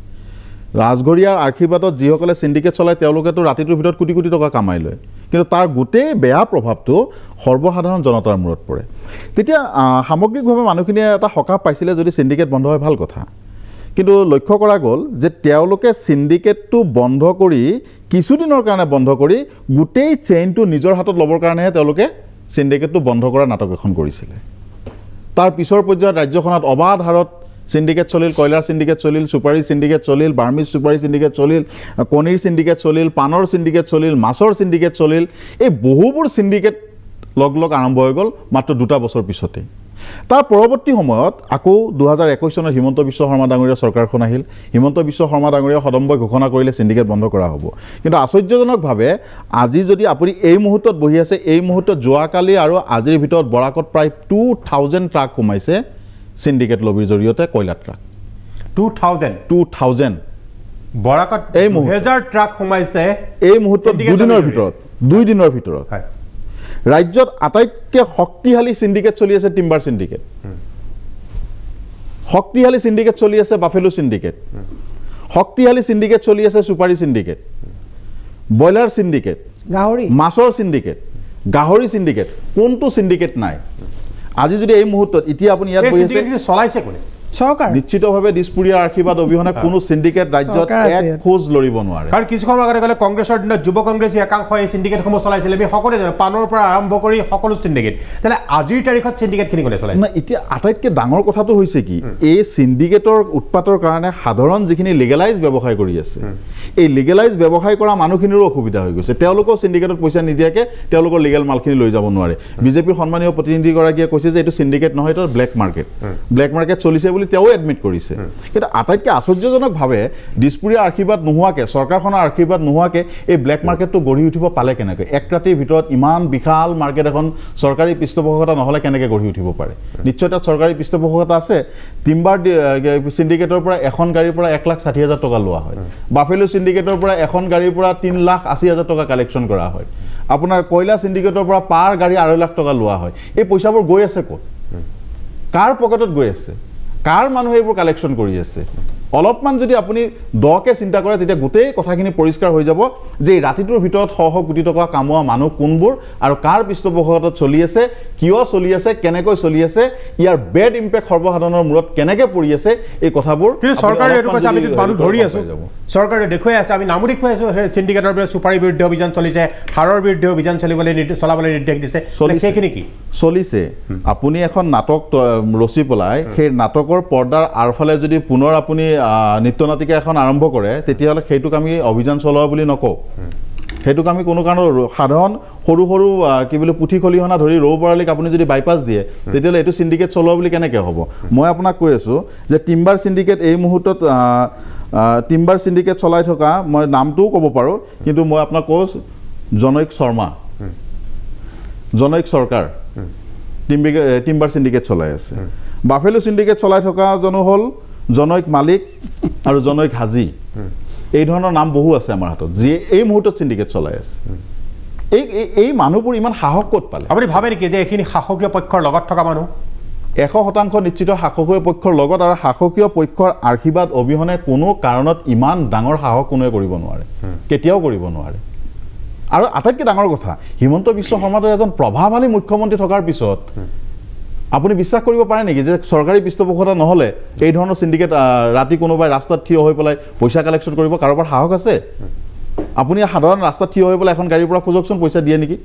ৰাজঘৰীয়াৰ আশীৰ্বাদত যিসকলে সিন্ডিকেট চলায় তেওঁলোকেতো ৰাতিটোৰ ভিতৰত কোটি কোটি টকা কামাই লয় কিন্তু তাৰ গোটেই বেয়া প্ৰভাৱটো সৰ্বসাধাৰণ জনতাৰ মূৰত পৰে তেতিয়া সামগ্ৰিকভাৱে মানুহখিনিয়ে এটা সকাহ পাইছিলে যদি সিন্ডিকেট বন্ধ হয় ভাল কথা কিন্তু লক্ষ্য কৰা গ'ল যে তেওঁলোকে সিন্ডিকেটটো বন্ধ কৰি কিছুদিনৰ কাৰণে বন্ধ কৰি গোটেই চেইনটো নিজৰ হাতত ল'বৰ কাৰণেহে তেওঁলোকে সিন্ডিকেটটো বন্ধ কৰা নাটক এখন কৰিছিলে তাৰ পিছৰ পৰ্যায়ত ৰাজ্যখনত অবাধ হাৰত সিন্ডিকেট চলিল কয়লাৰ সিন্ডিকেট চলিল সুপাৰী সিন্ডিকেট চলিল বাৰ্মিজ সুপাৰী সিন্ডিকেট চলিল কণীৰ সিন্ডিকেট চলিল পানৰ সিন্ডিকেট চলিল মাছৰ সিন্ডিকেট চলিল এই বহুবোৰ সিন্ডিকেট লগ আৰম্ভ হৈ গ'ল মাত্ৰ 2 বছৰ পিছতে তাৰ পৰৱৰ্তী সময়ত আকৌ 2021 চনত হিমন্ত বিশ্ব শৰ্মা ডাঙৰীয়া চৰকাৰখন আহিল হিমন্ত বিশ্ব শৰ্মা ডাঙৰীয়া সদম্বই ঘোষণা কৰিলে সিন্ডিকেট বন্ধ কৰা হ'ব কিন্তু আশ্চৰ্যজনকভাৱে আজি যদি আপুনি এই মুহূৰ্তত বহি আছে এই মুহূৰ্তত যোৱাকালি আৰু আজিৰ ভিতৰত বৰাকত প্ৰায় 2000 ট্ৰাক সোমাইছে সিন্ডিকেট লবিৰ জৰিয়তে কয়লা ট্ৰাক 2000 বৰাকত 2000 ট্ৰাক সোমাইছে এই মুহূৰ্তত 2 দিনৰ ভিতৰত ৰাজ্যত আটাইতকৈ শক্তিশালী সিন্ডিকেট চলি আছে টিম্বাৰ সিন্ডিকেট শক্তিশালী সিন্ডিকেট চলি আছে বাফেলো সিন্ডিকেট শক্তিশালী সিন্ডিকেট চলি আছে সুপাৰী সিন্ডিকেট ব্ৰইলাৰ সিন্ডিকেট গাহৰি মাছৰ সিন্ডিকেট গাহৰি সিন্ডিকেট কোনটো সিন্ডিকেট নাই আজি যদি এই মুহূৰ্তত এতিয়া আপুনি ইয়াত বহি আছে চলাইছে কোনে চৰকাৰ নিশ্চিতভাৱে দিছপুৰীয়াৰ আশীৰ্বাদ অবিহনে কোনো সিন্ডিকেট ৰাজ্যত এক খোজ লৰিব নোৱাৰে কাৰণ কিছু সময়ৰ আগতে ক'লে কংগ্ৰেছৰ দিনত যুৱ কংগ্ৰেছী একাংশ এই সিন্ডিকেটসমূহ চলাইছিলে আমি সকলোৱে জানো পানৰ পৰা আৰম্ভ কৰি সকলো সিন্ডিকেট তেনে আজিৰ তাৰিখত সিন্ডিকেটখিনি কোনে চলাইছে এতিয়া আটাইতকৈ ডাঙৰ কথাটো হৈছে কি এই সিন্ডিকেটৰ উৎপাতৰ কাৰণে সাধাৰণ যিখিনি লিগেলাইজ ব্যৱসায় কৰি আছে এই লিগেলাইজ ব্যৱসায় কৰা মানুহখিনিৰো অসুবিধা হৈ গৈছে তেওঁলোকেও সিন্ডিকেটত পইচা নিদিয়াকৈ তেওঁলোকৰ লিগেল মালখিনি লৈ যাব নোৱাৰে বিজেপিৰ সন্মানীয় প্ৰতিনিধিগৰাকীয়ে কৈছে যে এইটো সিন্ডিকেট নহয় এইটো ব্লেক মাৰ্কেট চলিছে বুলি তেওঁ এডমিট কৰিছে কিন্তু আটাইতকৈ আশ্চৰ্যজনকভাৱে দিছপুৰীয়াৰ আশীৰ্বাদ নোহোৱাকৈ চৰকাৰখনৰ আশীৰ্বাদ নোহোৱাকৈ এই ব্লেক মাৰ্কেটটো গঢ়ি উঠিব পালে কেনেকৈ এক ৰাতিৰ ভিতৰত ইমান বিশাল মাৰ্কেট এখন চৰকাৰী পৃষ্ঠপোষকতা নহ'লে কেনেকৈ গঢ়ি উঠিব পাৰে নিশ্চয় তাত চৰকাৰী পৃষ্ঠপোষকতা আছে টিম্বাৰ সিন্ডিকেটৰ পৰা এখন গাড়ীৰ পৰা 1,60,000 টকা লোৱা হয় বাফেলো সিন্ডিকেটৰ পৰা এখন গাড়ীৰ পৰা 3,80,000 টকা কালেকশ্যন কৰা হয় আপোনাৰ কয়লা সিন্ডিকেটৰ পৰা পাৰ গাড়ী 2.5 লাখ টকা লোৱা হয় এই পইচাবোৰ গৈ আছে ক'ত কাৰ পকেটত গৈ আছে কাৰ মানুহে এইবোৰ কালেকশ্যন কৰি আছে অলপমান যদি আপুনি দকে চিন্তা কৰে তেতিয়া গোটেই কথাখিনি পৰিষ্কাৰ হৈ যাব যে ৰাতিটোৰ ভিতৰত শ কোটি টকা কামোৱা মানুহ কোনবোৰ আৰু কাৰ পৃষ্ঠপোষকতাত চলি আছে কিয় চলি আছে কেনেকৈ চলি আছে ইয়াৰ বেড ইম্পেক্ট সৰ্বসাধাৰণৰ মূৰত কেনেকৈ পৰি আছে এই কথাবোৰ কিন্তু চৰকাৰে এইটো কৈছে আমি মানুহ ধৰি আছো চৰকাৰে দেখুৱাই আছে আমি নামো দেখুৱাই আছো সিন্ডিকেটৰ বিৰুদ্ধে চুপাৰী বিৰুদ্ধে অভিযান চলিছে সাৰৰ বিৰুদ্ধে অভিযান চলাবলৈ নিৰ্দেশ দিছে সেইখিনি কি চলিছে আপুনি এখন নাটক ৰচি পেলাই সেই নাটকৰ পৰ্দাৰ আৰফালে যদি পুনৰ আপুনি নৃত্য নাটিকা এখন আৰম্ভ কৰে তেতিয়াহ'লে সেইটোক আমি অভিযান চলোৱা বুলি নকওঁ সেইটোক আমি কোনো কাৰণত সাধাৰণ সৰু সৰু কি বুলি পুথি খলিহনা ধৰি ৰৌ বৰালিক আপুনি যদি বাইপাছ দিয়ে তেতিয়াহ'লে এইটো সিন্ডিকেট চলোৱা বুলি কেনেকৈ হ'ব মই আপোনাক কৈ আছোঁ যে টিম্বাৰ সিন্ডিকেট এই মুহূৰ্তত টিম্বাৰ সিন্ডিকেট চলাই থকা মই নামটোও ক'ব পাৰোঁ কিন্তু মই আপোনাক কৈছোঁ জনৈক শৰ্মা জনৈক চৰকাৰ টিম্বাৰ সিন্ডিকেট চলাই আছে বাফেলো সিন্ডিকেট চলাই থকা জনো হ'ল জনৈক মালিক আৰু জনৈক হাজি এই ধৰণৰ নাম বহু আছে আমাৰ হাতত যিয়ে এই মুহূৰ্তত সিন্ডিকেট চলাই আছে এই মানুহবোৰ ইমান সাহস ক'ত পালে আপুনি ভাবে নেকি যে এইখিনি শাসকীয় পক্ষৰ লগত থকা মানুহ 100% নিশ্চিত শাসকীয় পক্ষৰ লগত আৰু শাসকীয় পক্ষৰ আশীৰ্বাদ অবিহনে কোনো কাৰণত ইমান ডাঙৰ সাহস কোনোৱে কৰিব নোৱাৰে কেতিয়াও কৰিব নোৱাৰে আৰু আটাইতকৈ ডাঙৰ কথা হিমন্ত বিশ্ব শৰ্মাৰ এজন প্ৰভাৱশালী মুখ্যমন্ত্ৰী থকাৰ পিছত আপুনি বিশ্বাস কৰিব পাৰে নেকি যে চৰকাৰী পৃষ্ঠপোষকতা নহ'লে এই ধৰণৰ সিন্ডিকেট ৰাতি কোনোবাই ৰাস্তাত থিয় হৈ পেলাই পইচা কালেকশ্যন কৰিব কাৰোবাৰ সাহস আছে আপুনি সাধাৰণ ৰাস্তাত থিয় হৈ পেলাই এখন গাড়ীৰ পৰা খোজকচোন পইচা দিয়ে নেকি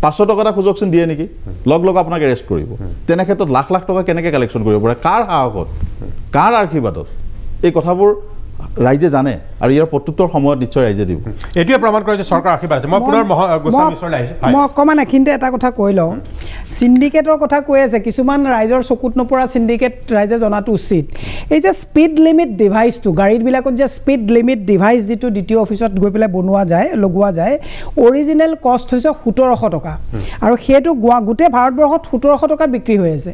500 টকা এটা খোজকচোন দিয়ে নেকি লগ আপোনাক এৰেষ্ট কৰিব তেনে ক্ষেত্ৰত লাখ লাখ টকা কেনেকৈ কালেকশ্যন কৰিব পাৰে কাৰ সাহসত কাৰ আশীৰ্বাদত এই কথাবোৰ ৰাইজে জানে আৰু ইয়াৰ প্ৰত্যুত্তৰ সময়ত নিশ্চয় ৰাইজে দিব এইটোৱে প্ৰমাণ কৰে যে চৰকাৰ আশীৰ্বাদ আছে মই পুনৰ গোস্বামী ওচৰলৈ আহিছোঁ মই অকণমান এইখিনিতে এটা কথা কৈ লওঁ সিন্ডিকেটৰ কথা কৈ আছে কিছুমান ৰাইজৰ চকুত নপৰা সিন্ডিকেট ৰাইজে জনাটো উচিত এই যে স্পীড লিমিট ডিভাইচটো গাড়ীবিলাকত যে স্পীড লিমিট ডিভাইচ যিটো দ্বিতীয় অফিচত গৈ পেলাই লগোৱা যায় অৰিজিনেল কষ্ট হৈছে 1700 টকা আৰু সেইটো গোটেই ভাৰতবৰ্ষত 1700 টকাত বিক্ৰী হৈ আছে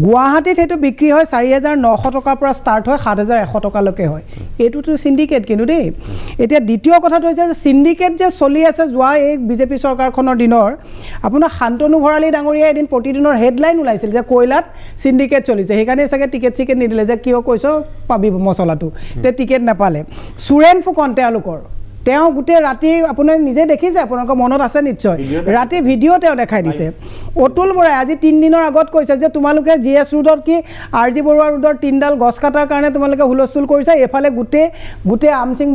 গুৱাহাটীত সেইটো বিক্ৰী হয় 4,900 টকাৰ পৰা ষ্টাৰ্ট হয় 7,100 টকালৈকে হয় এইটোতো সিন্ডিকেট কিন্তু দেই এতিয়া দ্বিতীয় কথাটো হৈছে যে সিন্ডিকেট যে চলি আছে যোৱা এই বিজেপি চৰকাৰখনৰ দিনৰ আপোনাৰ শান্তনু ভৰালী ডাঙৰীয়া এদিন প্ৰতিদিনৰ হেডলাইন ওলাইছিল যে কয়লাত সিন্ডিকেট চলিছে সেইকাৰণে চাগে টিকেট নিদিলে যে কিয় কৈছ পাবি মছলাটো তে টিকেট নাপালে সুৰেন ফুকন তেওঁ গোটেই ৰাতি আপোনাৰ নিজে দেখিছে আপোনালোকৰ মনত আছে নিশ্চয় ৰাতি ভিডিঅ' তেওঁ দেখাই দিছে অতুল বৰাই আজি 3 দিনৰ আগত কৈছে যে তোমালোকে জিএছ ৰোডৰ কি আৰজি বৰুৱা ৰোডৰ 3ডাল গছ কাটাৰ কাৰণে তোমালোকে হুলস্থুল কৰিছা এফালে গোটেই আমচিং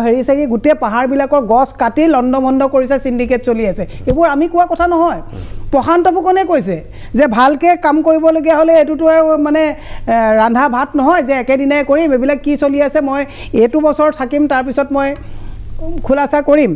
হেৰি চাগি গোটেই পাহাৰবিলাকৰ গছ কাটি লণ্ডভণ্ড কৰিছে সিন্ডিকেট চলি আছে এইবোৰ আমি কোৱা কথা নহয় প্ৰশান্ত ফুকনে কৈছে যে ভালকৈ কাম কৰিবলগীয়া হ'লে এইটোতো আৰু মানে ৰান্ধা ভাত নহয় যে একেদিনাই কৰিম এইবিলাক কি চলি আছে মই এইটো বছৰ থাকিম তাৰপিছত মই খুলাসা কৰিম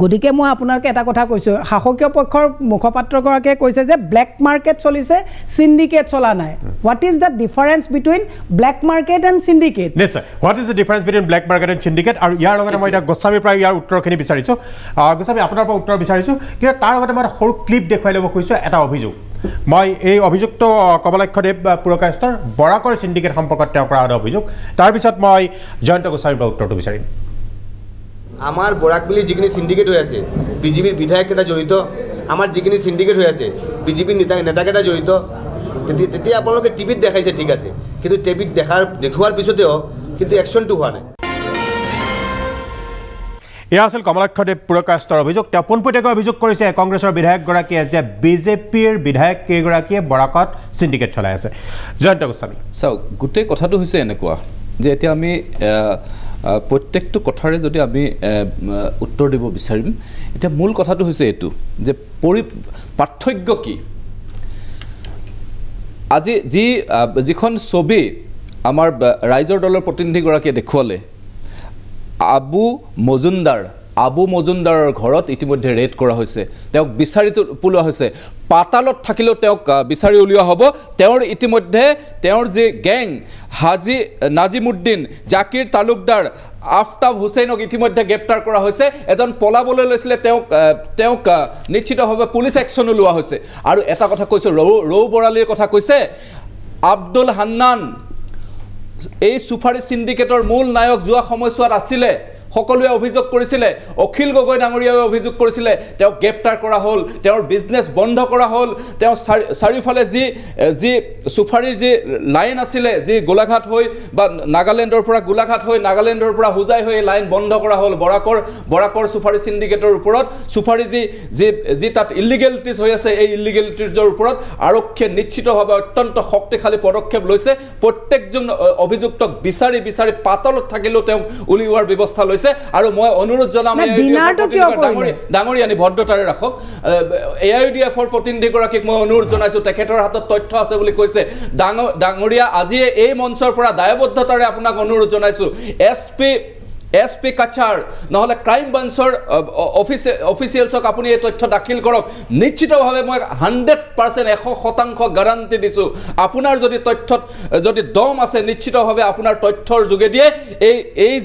গতিকে মই আপোনালোকে এটা কথা কৈছোঁ শাসকীয় পক্ষৰ মুখপাত্ৰগৰাকীয়ে কৈছে যে ব্লেক মাৰ্কেট চলিছে সিন্ডিকেট চলা নাই what is the difference between black market and syndicate নিশ্চয় what is the difference between black market and syndicate আৰু ইয়াৰ লগতে মই এতিয়া গোস্বামীৰ পৰা ইয়াৰ উত্তৰখিনি বিচাৰিছোঁ গোস্বামী আপোনাৰ পৰা উত্তৰ বিচাৰিছোঁ কিন্তু তাৰ লগতে মই সৰু ক্লিপ দেখুৱাই ল'ব খুজিছোঁ এটা অভিযোগ মই এই অভিযুক্ত কমলাক্ষদেৱ পুৰকায়স্থৰ বৰাকৰ সিন্ডিকেট সম্পৰ্কত তেওঁ কৰা এটা অভিযোগ তাৰপিছত মই জয়ন্ত গোস্বামীৰ পৰা উত্তৰটো বিচাৰিম আমার বরাকবিলি যিখিনি সিন্ডিকেট হয়ে আছে বিজেপির বিধায়ককেইটা জড়িত আমার যিখিনি সিন্ডিকেট হয়ে আছে বিজেপির নেতাকেইটা জড়িত তেতিয়া আপোনালোকে টিভিত দেখাইছে ঠিক আছে কিন্তু টিভিত দেখুৱাৰ পিছতেও কিন্তু একশনটো হোৱা নাই এয়া আছিল কমলাক্ষদেৱ পুৰকাষ্টৰ অভিযোগ তেওঁ পোনপটীয়াকৈ অভিযোগ কৰিছে কংগ্ৰেছৰ বিধায়কগৰাকীয়ে যে বিজেপিৰ বিধায়ক কেইগৰাকীয়ে বৰাকত সিন্ডিকেট চলাই আছে জয়ন্ত গোস্বামী চাওক গোটেই কথাটো হৈছে এনেকুৱা যে এতিয়া আমি প্ৰত্যেকটো কথাৰে যদি আমি উত্তৰ দিব বিচাৰিম এতিয়া মূল কথাটো হৈছে এইটো যে পাৰ্থক্য কি আজি যিখন ছবি আমাৰ ৰাইজৰ দলৰ প্ৰতিনিধিগৰাকীয়ে দেখুৱালে আবু মজুমদাৰৰ ঘৰত ইতিমধ্যে ৰেড কৰা হৈছে তেওঁক বিচাৰি পোৱা হৈছে পাতালত থাকিলেও তেওঁক বিচাৰি উলিওৱা হ'ব তেওঁৰ ইতিমধ্যে তেওঁৰ যে গেং হাজি নাজিমুদ্দিন জাকিৰ তালুকদাৰ আফতাব হুছেইনক ইতিমধ্যে গ্ৰেপ্তাৰ কৰা হৈছে এজন পলাবলৈ লৈছিলে তেওঁক নিশ্চিতভাৱে পুলিচ একশ্যনো লোৱা হৈছে আৰু এটা কথা কৈছে ৰৌ বৰালীৰ কথা কৈছে আব্দুল হান্নান এই সুফাৰী সিন্ডিকেটৰ মূল নায়ক যোৱা সময়ছোৱাত আছিলে সকলোৱে অভিযোগ কৰিছিলে অখিল গগৈ ডাঙৰীয়াই অভিযোগ কৰিছিলে তেওঁক গ্ৰেপ্তাৰ কৰা হ'ল তেওঁৰ বিজনেছ বন্ধ কৰা হ'ল তেওঁ চাৰিওফালে যি সুফাৰীৰ যি লাইন আছিলে যি গোলাঘাট হৈ বা নাগালেণ্ডৰ পৰা গোলাঘাট হৈ নাগালেণ্ডৰ পৰা হুজাই হৈ লাইন বন্ধ কৰা হ'ল বৰাকৰ সুফাৰী সিন্ডিকেটৰ ওপৰত সুফাৰী যি তাত ইলিগেলিটিজ হৈ আছে এই ইলিগেলিটিজৰ ওপৰত আৰক্ষীয়ে নিশ্চিতভাৱে অত্যন্ত শক্তিশালী পদক্ষেপ লৈছে প্ৰত্যেকজন অভিযুক্তক বিচাৰি পাতলত থাকিলেও তেওঁক উলিওৱাৰ ব্যৱস্থা লৈছে আৰু মই অনুৰোধ জনাম ডাঙৰীয়ানি ভদ্ৰতাৰে ৰাখক AIUDFৰ প্ৰতিনিধিগৰাকীক মই অনুৰোধ জনাইছোঁ তেখেতৰ হাতত তথ্য আছে বুলি কৈছে ডাঙৰীয়া আজি এই মঞ্চৰ পৰা দায়বদ্ধতাৰে আপোনাক অনুৰোধ জনাইছোঁ SP কাছাৰ নহলে ক্ৰাইম ব্ৰাঞ্চৰ অফিচিয়েলছক আপুনি এই তথ্য দাখিল কৰক নিশ্চিতভাৱে মই 100% গ্যাৰান্টি দিছোঁ আপোনাৰ যদি তথ্যত যদি দম আছে নিশ্চিতভাৱে আপোনাৰ তথ্যৰ যোগেদিয়ে এই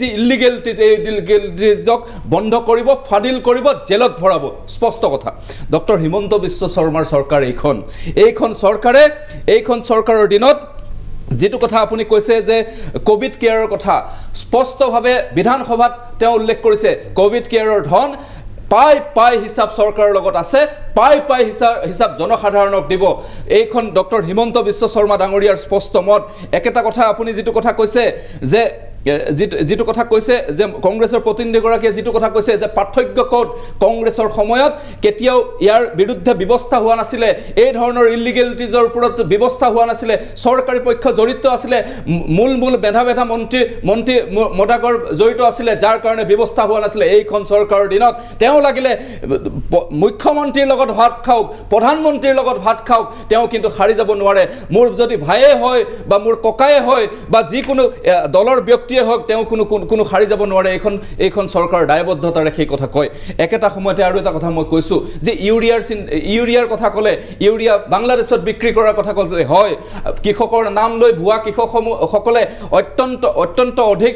যি ইলিগেলিটিজ এই ইলিগেলিটিজক বন্ধ কৰিব ফাদিল কৰিব জেলত ভৰাব স্পষ্ট কথা ডক্টৰ হিমন্ত বিশ্ব শৰ্মাৰ চৰকাৰ এইখন চৰকাৰৰ দিনত যেটো কথা আপুনি কৈছে যে কোভিড কেয়াৰৰ কথা স্পষ্টভাৱে বিধানসভাত তেওঁ উল্লেখ কৰিছে কোভিড কেয়াৰৰ ধন পাই হিসাব চৰকাৰৰ লগত আছে পাই হিসাব জনসাধাৰণক দিব এইখন ডক্টৰ হিমন্ত বিশ্ব শৰ্মা ডাঙৰীয়াৰ স্পষ্ট মত একেটা কথা আপুনি যেটো কথা কৈছে যে যেটো কথা কৈছে যে কংগ্ৰেছৰ প্ৰতিনিধিগৰাকীয়ে যেটো কথা কৈছে যে পাৰ্থক্য কোড কংগ্ৰেছৰ সময়ত কেতিয়াও ইয়াৰ বিৰুদ্ধে ব্যৱস্থা হোৱা নাছিলে এই ধৰণৰ ইলিগেলিটিজৰ ওপৰত ব্যৱস্থা হোৱা নাছিলে চৰকাৰী পক্ষ জড়িত আছিলে মূল মেধা মন্ত্ৰী মদাগৰ জড়িত আছিলে যাৰ কাৰণে ব্যৱস্থা হোৱা নাছিলে এইখন চৰকাৰৰ দিনত তেওঁ লাগিলে মুখ্যমন্ত্ৰীৰ লগত ভাত খাওক প্ৰধানমন্ত্ৰীৰ লগত ভাত খাওক তেওঁ কিন্তু হাৰি যাব নোৱাৰে মোৰ যদি ভাইয়ে হয় বা মোৰ ককায়ে হয় বা যিকোনো দলৰ ব্যক্তি হক তেওঁ কোনো হাৰি যাব নোৱাৰে এইখন চৰকাৰৰ দায়বদ্ধতাৰে সেই কথা কয় একেটা সময়তে আৰু এটা কথা মই কৈছো যে ইউৰিয়াৰ কথা ক'লে ইউৰিয়া বাংলাদেশত বিক্ৰী কৰাৰ কথা ক'লে হয় কৃষকৰ নাম লৈ ভুৱা কৃষকসকলে অত্যন্ত অধিক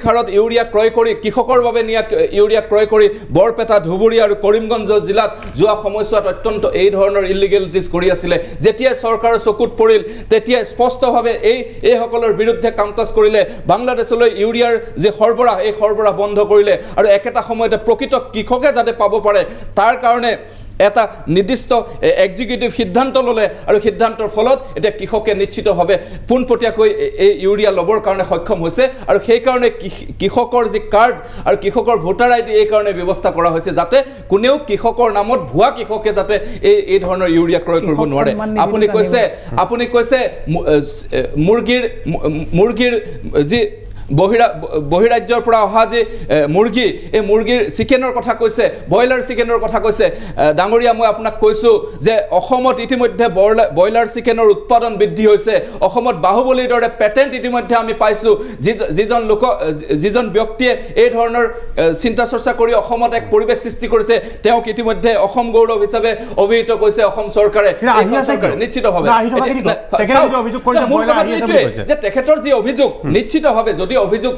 হাৰত ইউৰিয়া ক্ৰয় কৰি কৃষকৰ বাবে নিয়া ইউৰিয়া ক্ৰয় কৰি বৰপেটা ধুবুৰী আৰু কৰিমগঞ্জ জিলাত যোৱা সময়ছোৱাত অত্যন্ত এই ধৰণৰ ইলিগেলিটিজ কৰি আছিলে যেতিয়া চৰকাৰৰ চকুত পৰিল তেতিয়া স্পষ্টভাৱে এই সকলৰ বিৰুদ্ধে কামকাজ কৰিলে বাংলাদেশলৈ ইউৰিয়াৰ যে সৰবৰাহ এই সৰবৰাহ বন্ধ কৰিলে আৰু একেটা সময়তে প্ৰকৃত কৃষকে যাতে পাব পাৰে তাৰ কাৰণে এটা নিৰ্দিষ্ট এক্সিকিউটিভ সিদ্ধান্ত ললে আৰু সিদ্ধান্তৰ ফলত এটা কৃষকে নিশ্চিতভাৱে পোনপটীয়াকৈ এই ইউৰিয়া লবৰ কাৰণে সক্ষম হৈছে আৰু সেই কাৰণে কৃষকৰ যে কাৰ্ড আৰু কৃষকৰ ভোটাৰ আইডি এই কাৰণে ব্যৱস্থা কৰা হৈছে যাতে কোনেও কৃষকৰ নামত ভুৱা কৃষকে যাতে এই ধৰণৰ ইউৰিয়া ক্ৰয় কৰিব নোৱাৰে আপুনি কৈছে মুৰ্গীৰ যি বহিৰাজ্যৰ পৰা অহা যে মুৰ্গী এই মুৰ্গীৰ চিকেনৰ কথা কৈছে ব্ৰইলাৰ চিকেনৰ কথা কৈছে ডাঙৰীয়া মই আপোনাক কৈছো যে অসমত ইতিমধ্যে ব্ৰইলাৰ চিকেনৰ উৎপাদন বৃদ্ধি হৈছে অসমত বাহুবলীৰ দৰে পেটেন্ট ইতিমধ্যে আমি পাইছো যিজন ব্যক্তিয়ে এই ধৰণৰ চিন্তা চৰ্চা কৰি অসমত এক পৰিৱেশ সৃষ্টি কৰিছে তেওঁক ইতিমধ্যে অসম গৌৰৱ হিচাপে অভিহিত কৰিছে অসম চৰকাৰে নিশ্চিতভাৱে যে তেখেতৰ যি অভিযোগ নিশ্চিতভাৱে যদি অভিযোগ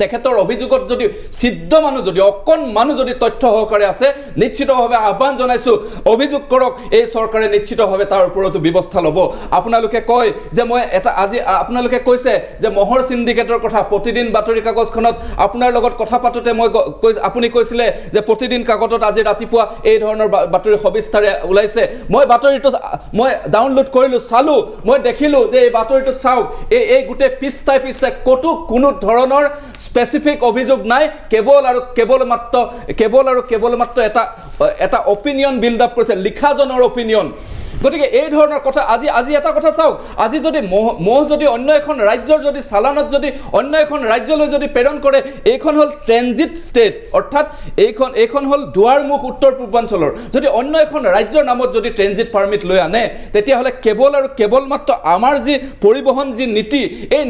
তেখেতৰ অভিযোগত যদি সিদ্ধ মানুহ যদি অকণ মানুহ যদি তথ্য সহকাৰে আছে নিশ্চিতভাৱে আহ্বান জনাইছো অভিযোগ কৰক এই চৰকাৰে নিশ্চিতভাৱে তাৰ ওপৰতো ব্যৱস্থা ল'ব আপোনালোকে কয় যে মই এটা আজি আপোনালোকে কৈছে যে মহৰ সিন্ডিকেটৰ কথা প্ৰতিদিন বাতৰি কাগজখনত আপোনাৰ লগত কথা পাতোতে মই আপুনি কৈছিলে যে প্ৰতিদিন কাগজত আজি ৰাতিপুৱা এই ধৰণৰ বাতৰি সবিস্তাৰে ওলাইছে মই বাতৰিটো মই ডাউনলোড কৰিলো চালো মই দেখিলো যে এই বাতৰিটো চাওক এই গোটেই পিস্তাই কোনো ধৰণৰ স্পেচিফিক অভিযোগ নাই কেৱল আৰু কেৱল মাত্ৰ এটা অপিনিয়ন বিল্ড আপ কৰিছে লিখাজনৰ অপিনিয়ন গতিকে এই ধৰণৰ কথা আজি এটা কথা চাওক আজি যদি মহ যদি অন্য এখন ৰাজ্যৰ যদি চালানত যদি অন্য এখন ৰাজ্যলৈ যদি প্ৰেৰণ কৰে এইখন হ'ল ট্ৰেনজিট ষ্টেট অৰ্থাৎ এইখন হ'ল দুৱাৰমুখ উত্তৰ পূৰ্বাঞ্চলৰ যদি অন্য এখন ৰাজ্যৰ নামত যদি ট্ৰেনজিট পাৰ্মিট লৈ আনে তেতিয়াহ'লে কেৱল মাত্ৰ আমাৰ যি পৰিবহণ যি নীতি এই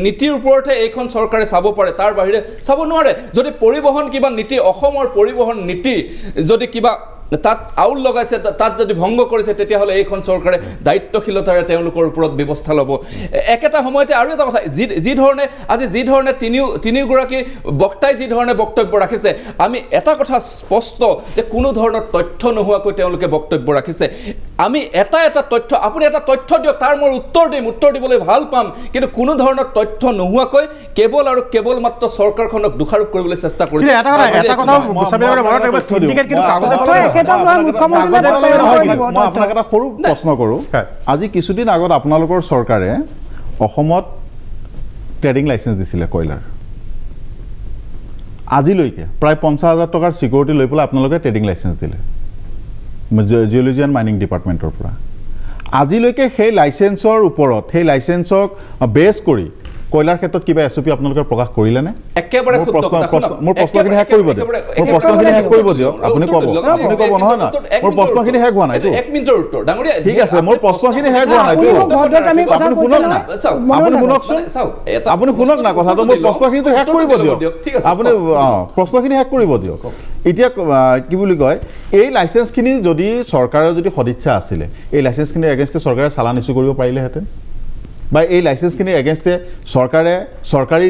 নীতিৰ ওপৰতে এইখন চৰকাৰে চাব পাৰে তাৰ বাহিৰে চাব নোৱাৰে যদি পৰিবহণ কিবা নীতি অসমৰ পৰিবহণ নীতি যদি কিবা তাত আউল লগাইছে তাত যদি ভংগ কৰিছে তেতিয়াহ'লে এইখন চৰকাৰে দায়িত্বশীলতাৰে তেওঁলোকৰ ওপৰত ব্যৱস্থা ল'ব একেটা সময়তে আৰু এটা কথা যি ধৰণে তিনিগৰাকী বক্তাই যি ধৰণে বক্তব্য ৰাখিছে আমি এটা কথা স্পষ্ট যে কোনো ধৰণৰ তথ্য নোহোৱাকৈ তেওঁলোকে বক্তব্য ৰাখিছে আমি এটা তথ্য আপুনি এটা তথ্য দিয়ক তাৰ মই উত্তৰ দিবলৈ ভাল পাম কিন্তু কোনো ধৰণৰ তথ্য নোহোৱাকৈ কেৱল মাত্ৰ চৰকাৰখনক দোষাৰোপ কৰিবলৈ চেষ্টা কৰিছে মই আপোনাক এটা সৰু প্ৰশ্ন কৰোঁ আজি কিছুদিন আগত আপোনালোকৰ চৰকাৰে অসমত ট্ৰেডিং লাইচেঞ্চ দিছিলে কয়লাৰ আজিলৈকে প্ৰায় 50,000 টকাৰ চিকিউৰিটি লৈ পেলাই আপোনালোকে ট্ৰেডিং লাইচেঞ্চ দিলে জিঅ'লজি এণ্ড মাইনিং ডিপাৰ্টমেণ্টৰ পৰা আজিলৈকে সেই লাইচেঞ্চৰ ওপৰত সেই লাইচেঞ্চক বেছ কৰি কয়লাৰ ক্ষেত্ৰত কিবা এছঅপি আপোনালোকে প্ৰকাশ কৰিলেনে একেবাৰে মোৰ প্ৰশ্নখিনি শেষ কৰিব দিয়ক আপুনি ক'ব নহয় না মোৰ প্ৰশ্নখিনি শেষ হোৱা নাইতো 1 মিনিটৰ উত্তৰ ডাঙৰীয়া ঠিক আছে মোৰ প্ৰশ্নখিনি শেষ হোৱা নাইতো আপুনি শুনক না কথাটো মোৰ প্ৰশ্নখিনিটো শেষ কৰিব দিয়ক আপুনি প্ৰশ্নখিনি শেষ কৰিব দিয়ক এতিয়া কি বুলি কয় এই লাইচেঞ্চখিনি যদি চৰকাৰৰ যদি সদিচ্ছা আছিলে এই লাইচেঞ্চখিনিৰ এগেইনষ্টে চৰকাৰে চালান ইছ্যু কৰিব পাৰিলেহেঁতেন বা এই লাইচেঞ্চখিনিৰ এগেইনষ্টে চৰকাৰী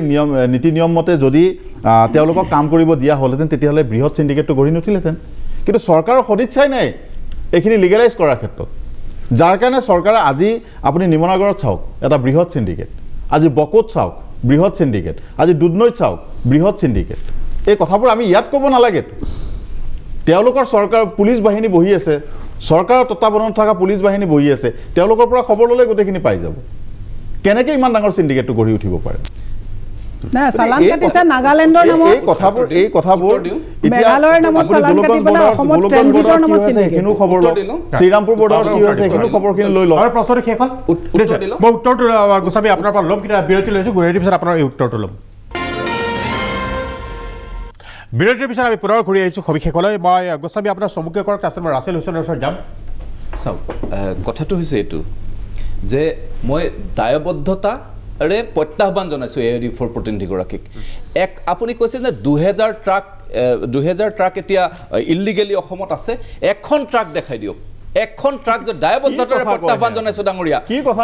নীতি নিয়ম মতে যদি তেওঁলোকক কাম কৰিব দিয়া হ'লহেঁতেন তেতিয়াহ'লে বৃহৎ চিণ্ডিকেটটো গঢ়ি নুঠিলহেঁতেন কিন্তু চৰকাৰৰ সদিচ্ছাই নাই এইখিনি লিগেলাইজ কৰাৰ ক্ষেত্ৰত যাৰ কাৰণে চৰকাৰে আজি আপুনি নিমনাগৰত চাওক এটা বৃহৎ চিণ্ডিকেট আজি বকোত চাওক বৃহৎ চিণ্ডিকেট আজি দুধনৈত চাওক বৃহৎ চিণ্ডিকেট এই কথাবোৰ আমি ইয়াত ক'ব নালাগে তেওঁলোকৰ চৰকাৰ পুলিচ বাহিনী বহি আছে চৰকাৰৰ তত্বাৱধানত থকা পুলিচ বাহিনী বহি আছে তেওঁলোকৰ পৰা খবৰ ল'লে গোটেইখিনি পাই যাব কেনেকৈ ইমান ডাঙৰ চিণ্ডিকেটটো গঢ়ি উঠিব পাৰে না চালান কাটিছে নাগালেণ্ডৰ নামত এই কথাবোৰ মেঘালয়ৰ নামত চালান কাটি পেলাই অসমত ট্ৰেনজিটৰ নামত সেইখিনিও খবৰ লওক শ্ৰীৰামপুৰ বৰ্ডাৰত কি হৈছে সেইখিনিও খবৰখিনি লৈ লওক আৰু প্ৰশ্নটো শেষ হ'ল মই উত্তৰটো গোস্বামী আপোনাৰ পৰা ল'ম কিন্তু বিৰতি লৈছোঁ বিৰতিৰ পিছত আপোনাৰ এই উত্তৰটো ল'ম বিৰতিৰ পিছত আমি পুনৰ ঘূৰি আহিছোঁ সবিশেষলৈ মই গোস্বামী আপোনাৰ চমুকৈ কৰক তাৰপিছত মই ৰাছেল হুছেইনৰ ওচৰত যাম চাওক কথাটো হৈছে এইটো যে মই দায়বদ্ধতাৰে প্ৰত্যাহ্বান জনাইছোঁ AID4 প্ৰতিনিধিগৰাকীক আপুনি কৈছে যে 2000 ট্ৰাক এতিয়া ইলিগেলি অসমত আছে এখন ট্ৰাক দেখাই দিয়ক এখন ট্ৰাক যে দায়বদ্ধতাৰে প্ৰত্যাহ্বান জনাইছোঁ ডাঙৰীয়া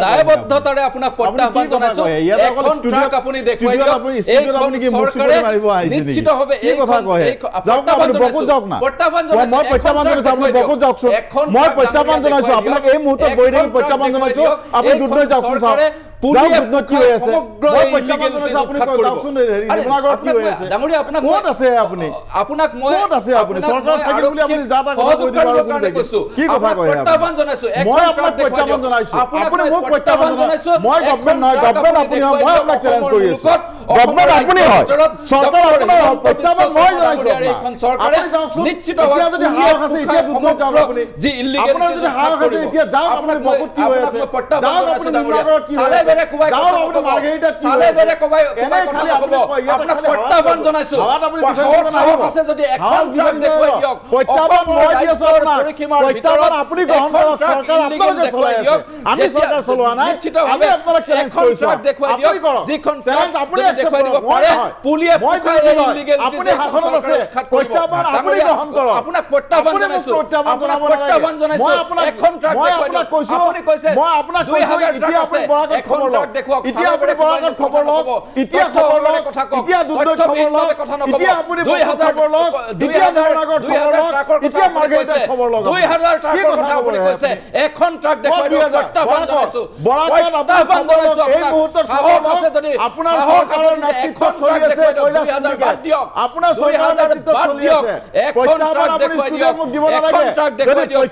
দায়বদ্ধতাৰে আপোনাক প্ৰত্যাহ্বান জনাইছোঁ এখন ট্ৰাক আপুনি দেখুৱাই দিয়ক এইখন চৰকাৰে নিশ্চিতভাৱে এই কথা কয় প্ৰত্যাহ্বান জনাইছোঁ আপোনাক এই মুহূৰ্তত গৈ থাকি প্ৰত্যাহ্বান জনাইছোঁ আপুনি দুধনৈ যাওকচোন চাওক প্ৰত্যাহ্বান জনাইছোঁ আছে যদি এখন ট্ৰাক দেখুৱাই দিয়ক আপোনাক প্ৰত্যাহ্বান জনাইছোঁ এখন ট্ৰাক দেখুৱাই দিয়ক আপুনি কৈছে 2000 ট্ৰাক আছে এখন ট্ৰাক দেখুৱাওক খবৰ লওক এতিয়া খবৰ লওক কথা কওক কথা নকব 2000 ট্ৰাকৰ কথা আপুনি কৈছে এখন ট্ৰাক দেখুৱাই দিয়ক প্ৰত্যাহ্বান জনাইছোঁ এই মুহূৰ্তত সাহস আছে যদি আপোনাৰ সাহস চৰকাৰৰ নেতৃত্বত চলি আছে কয়লা সিন্ডিকেট আপোনাৰ চৰকাৰৰ নেতৃত্বত চলি আছে এখন ট্ৰাক দেখুৱাই দিয়ক এখন ট্ৰাক দেখুৱাই দিয়ক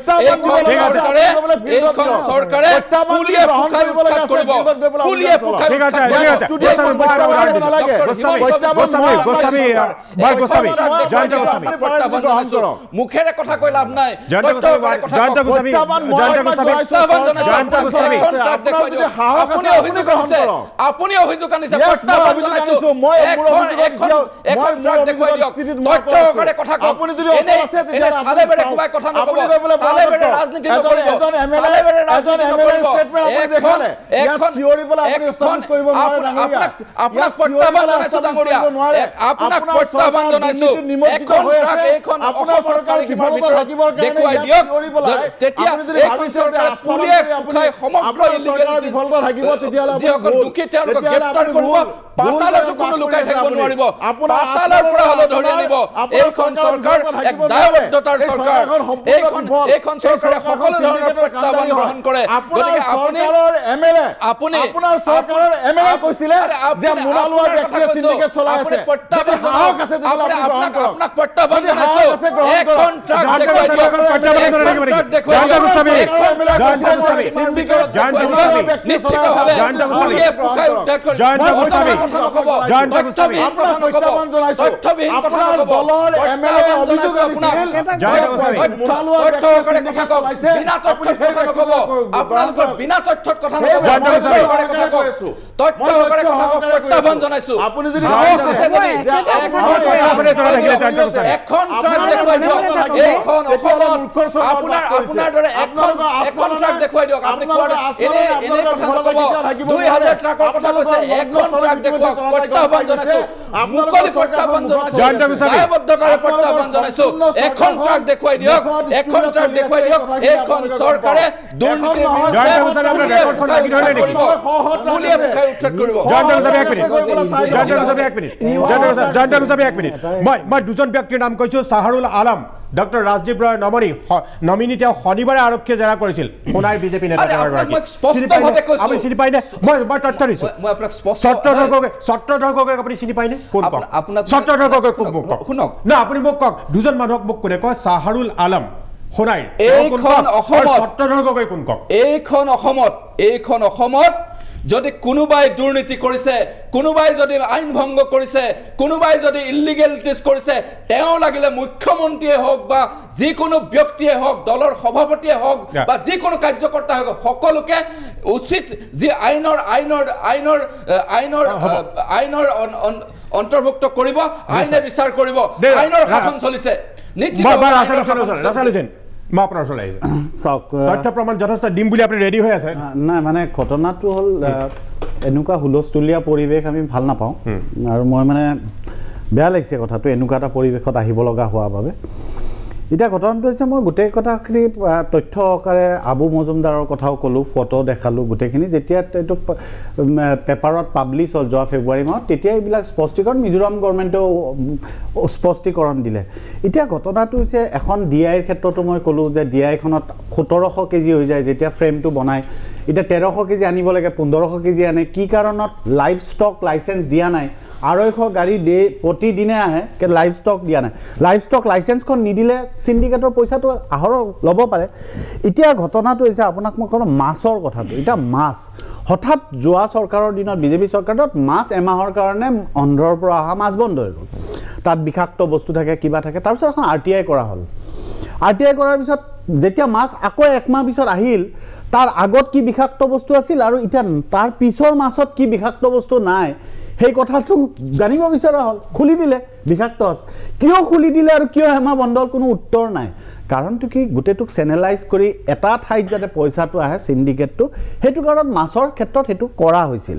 এইখন চৰকাৰে পুলিয়ে ফুকাই উৎখাত কৰিব পুলিয়ে ফুকাই ঠিক আছে মুখেৰে কথা কৈ লাভ নাই আপুনি অভিযোগ আনিছে প্ৰত্যাহ্বান জনাইছো এখন ট্ৰাক দেখুৱাই দিয়ক তথ্যৰে কথা কওক এনে চালেবেৰে কোবাই কথা নকব চালেবেৰে ৰাজনীতি নকৰিব চালেবেৰে ৰাজনীতি নকৰিব এখন আপোনাক প্ৰত্যাহ্বান জনাইছো ডাঙৰীয়া আপোনাক প্ৰত্যাহ্বান জনাইছো এখন ট্ৰাক এইখন অসমৰ চৰকাৰী সীমাৰ ভিতৰত দেখুৱাই দিয়ক তেতিয়া এইখন চৰকাৰে পুলিয়ে ফুকাই সমগ্ৰ ইলিগেলিটিজ যিসকল দুখী তেওঁলোকক গ্ৰেপ্তাৰ কৰিব পাতালতো কোনো লুকাই থাকিব নোৱাৰিব পাতালৰ পৰা হলে ধৰি আনিব এইখন চৰকাৰ এক দায়বদ্ধতাৰ চৰকাৰ এইখন চৰকাৰে সকলো ধৰণৰ প্ৰত্যাহ্বান গ্ৰহণ কৰে গতিকে আপুনি আপোনাৰ চৰকাৰৰ এমএলএ কৈছিলে যে মুৰালুৱাৰ ব্যক্তিয়ে সিন্ডিকেট চলাই আছে আপোনাক প্ৰত্যাহ্বান জনাইছো এখন ট্ৰাক দেখুৱাই দিয়ক নিশ্চিতভাৱে পুলিয়ে ফুকাই উদ্ধাৰ কৰিব আপোনাৰ দৰে এখন ট্ৰাক দেখুৱাই দিয়ক আপুনি এনে কথা নকব 2000 ট্ৰাকৰ কথা কৈছে এখন ট্ৰাক দেখুৱাওক প্ৰত্যাহ্বান জনাইছো মুকলি প্ৰত্যাহ্বান জনাইছো দায়বদ্ধতাৰে প্ৰত্যাহ্বান জনাইছো এখন ট্ৰাক দেখুৱাই দিয়ক এইখন চৰকাৰে দুৰ্নীতিৰ মই দুজন ব্যক্তিৰ নাম কৈছো চাহাৰুল আলম ডক্টৰ ৰাজদীপ ৰয় নমিনী তেওঁ শনিবাৰে আৰক্ষীয়ে জেৰা কৰিছিল সোণাইৰ বিজেপি নেতাগৰাকী আপুনি চিনি পাইনে মই তথ্য দিছো ছত্ৰধৰগগৈ আপুনি চিনি পাইনে কোন কওক ছত্ৰধৰগগৈ শুনক না আপুনি মোক কওক দুজন মানুহক মোক কোনে কয় চাহাৰুল আলম সোণাইৰ এইখন অসমত ছত্ৰধৰগগৈ কোন কওক এইখন অসমত যদি কোনোবাই দুৰ্নীতি কৰিছে কোনোবাই যদি আইন ভংগ কৰিছে কোনোবাই যদি ইলিগেলিটিজ কৰিছে তেওঁ লাগিলে মুখ্যমন্ত্ৰীয়ে হওক বা যিকোনো ব্যক্তিয়ে হওক দলৰ সভাপতিয়ে হওক বা যিকোনো কাৰ্যকৰ্তা হওক সকলোকে উচিত যি আইনৰ অন্তৰ্ভুক্ত কৰিব আইনে বিচাৰ কৰিব আইনৰ শাসন চলিছে নিশ্চিত তথ্য প্ৰমাণ যথেষ্ট দিম বুলি আপুনি ৰেডি হৈ আছে নাই মানে ঘটনাটো হ'ল এনেকুৱা হুলস্থুলীয়া পৰিৱেশ আমি ভাল নাপাওঁ আৰু মই মানে বেয়া লাগিছে কথাটো এনেকুৱা এটা পৰিৱেশত আহিব লগা হোৱাৰ বাবে এতিয়া ঘটনাটো হৈছে মই গোটেই কথাখিনি তথ্য সহকাৰে আবু মজুমদাৰৰ কথাও ক'লোঁ ফটো দেখালোঁ গোটেইখিনি যেতিয়া এইটো পেপাৰত পাব্লিছ হ'ল যোৱা ফেব্ৰুৱাৰী মাহত তেতিয়া এইবিলাক স্পষ্টীকৰণ মিজোৰাম গভৰ্ণমেণ্টেও স্পষ্টীকৰণ দিলে এতিয়া ঘটনাটো হৈছে এখন DIৰ ক্ষেত্ৰতো মই ক'লোঁ যে DIখনত 1700 কেজি হৈ যায় যেতিয়া ফ্ৰেমটো বনায় এতিয়া 1300 কেজি আনিব লাগে 1500 কেজি আনে কি কাৰণত লাইভ ষ্টক লাইচেঞ্চ দিয়া নাই 250 গাড়ী প্ৰতিদিনে আহে লাইভ ষ্টক দিয়া নাই লাইভ ষ্টক লাইচেঞ্চখন নিদিলে সিন্ডিকেটৰ পইচাটো আহৰ ল'ব পাৰে এতিয়া ঘটনাটো হৈছে আপোনাক মই ক'লো মাছৰ কথাটো এতিয়া মাছ হঠাৎ যোৱা চৰকাৰৰ দিনত বিজেপি চৰকাৰত মাছ এমাহৰ কাৰণে অন্ধ্ৰৰ পৰা অহা মাছ বন্ধ হৈ গ'ল তাত বিষাক্ত বস্তু থাকে কিবা থাকে তাৰপিছত এখন RTI কৰা হ'ল RTI কৰাৰ পিছত যেতিয়া মাছ আকৌ একমাহ পিছত আহিল তাৰ আগত কি বিষাক্ত বস্তু আছিল আৰু এতিয়া তাৰ পিছৰ মাছত কি বিষাক্ত বস্তু নাই সেই কথাটো জানিব বিচৰা হ'ল খুলি দিলে বিষাক্ত আছে কিয় খুলি দিলে আৰু কিয় হেমা বন্ধৰ কোনো উত্তৰ নাই কাৰণটো কি গোটেইটোক চেনেলাইজ কৰি এটা ঠাইত যাতে পইচাটো আহে সিন্ডিকেটটো সেইটো কাৰণত মাছৰ ক্ষেত্ৰত সেইটো কৰা হৈছিল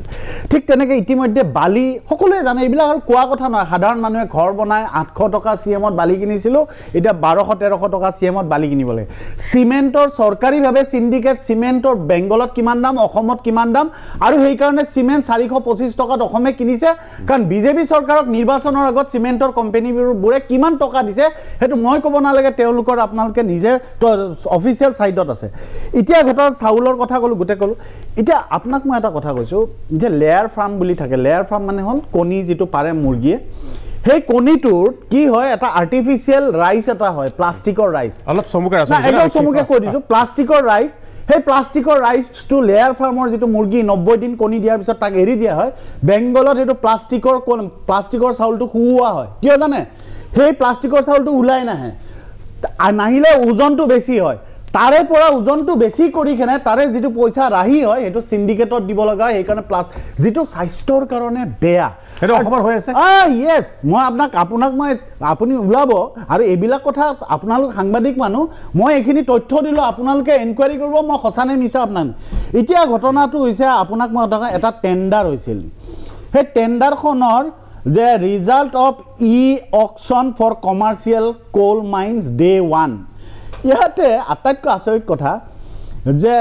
ঠিক তেনেকৈ ইতিমধ্যে বালি সকলোৱে জানে এইবিলাক আৰু কোৱা কথা নহয় সাধাৰণ মানুহে ঘৰ বনায় 800 টকা CMত বালি কিনিছিলোঁ এতিয়া 1200-1300 টকা CMত বালি কিনিব লাগে সিমেণ্টৰ চৰকাৰীভাৱে সিন্ডিকেট সিমেণ্টৰ বেংগলত কিমান দাম অসমত কিমান দাম আৰু সেইকাৰণে সিমেণ্ট 425 টকাত অসমে কিনিছে কাৰণ বিজেপি চৰকাৰক নিৰ্বাচনৰ আগত সিমেণ্টৰ কোম্পানীবোৰে কিমান টকা দিছে সেইটো মই ক'ব নালাগে তেওঁলোকৰ আপোনালোকে নিজে অফিচিয়েল সাইটত আছে এতিয়া ঘটা চাউলৰ কথা কলো গুটে কলো এতিয়া আপোনাক মই এটা কথা কৈছো যে লেয়াৰ ফাৰ্ম বুলি থাকে লেয়াৰ ফাৰ্ম মানে হল কণী যেটো পাৰে মুৰ্গীয়ে সেই কণীটোৰ কি হয় এটা আৰ্টিফিশিয়াল ৰাইস এটা হয় প্লাষ্টিকৰ ৰাইস অলপ চমুকে আছে এটা চমুকে কৈ দিছো প্লাষ্টিকৰ ৰাইস সেই প্লাষ্টিকৰ ৰাইসটো লেয়াৰ ফাৰ্মৰ যেটো মুৰ্গী 90 দিন কণী দিয়াৰ পিছত তাক এৰি দিয়া হয় বেংগলত এটো প্লাষ্টিকৰ চাউলটো খুওৱা হয় কিয় জানে সেই প্লাষ্টিকৰ চাউলটো উলাই নাহে নাহিলে ওজনটো বেছি হয় তাৰে পৰা ওজনটো বেছি কৰি কেনে তাৰে যেটো পইচা ৰাহি হয় এটো সিন্ডিকেটত দিব লগা এই কাৰণে প্লাস যেটো স্বাস্থ্যৰ কাৰণে বেয়া এটো খবৰ হৈ আছে ইয়েস মই আপোনাক মই আপুনি উলাব আৰু এবিলাক কথা আপোনালোক সাংবাদিক মানুহ মই এখিনি তথ্য দিলো আপোনালোকে এনকুৱাৰি কৰিব মই খসানে মিছা আপোনাক এতিয়া ঘটনাটো হৈছে আপোনাক মই এটা টেন্ডাৰ হৈছিল সেই টেন্ডাৰখনৰ যে result of auction for commercial coal mines day 1 ইয়াতে আটাইতকৈ আচৰিত কথা যে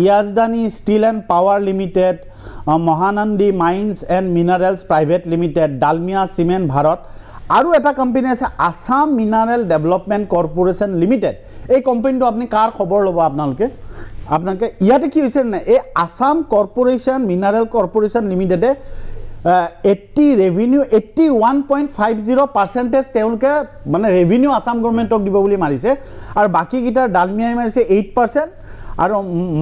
Yazdani steel and power limited Mahanadi mines and minerals private limited Dalmia cement Bharat আৰু এটা কোম্পানী আছে Assam mineral development corporation limited এই কোম্পানীটো আপুনি কাৰ খবৰ ল'ব আপোনালোকে ইয়াতে কি হৈছে নে এই আসাম কৰ্পোৰেশ্যন মিনাৰেল কৰ্পোৰেশ্যন লিমিটেডে 81.50% তেওঁলোকে মানে ৰেভিনিউ আসাম গভৰ্ণমেণ্টক দিব বুলি মাৰিছে আৰু বাকি গিটাৰ ডালমিয়াই মাৰিছে 8% আৰু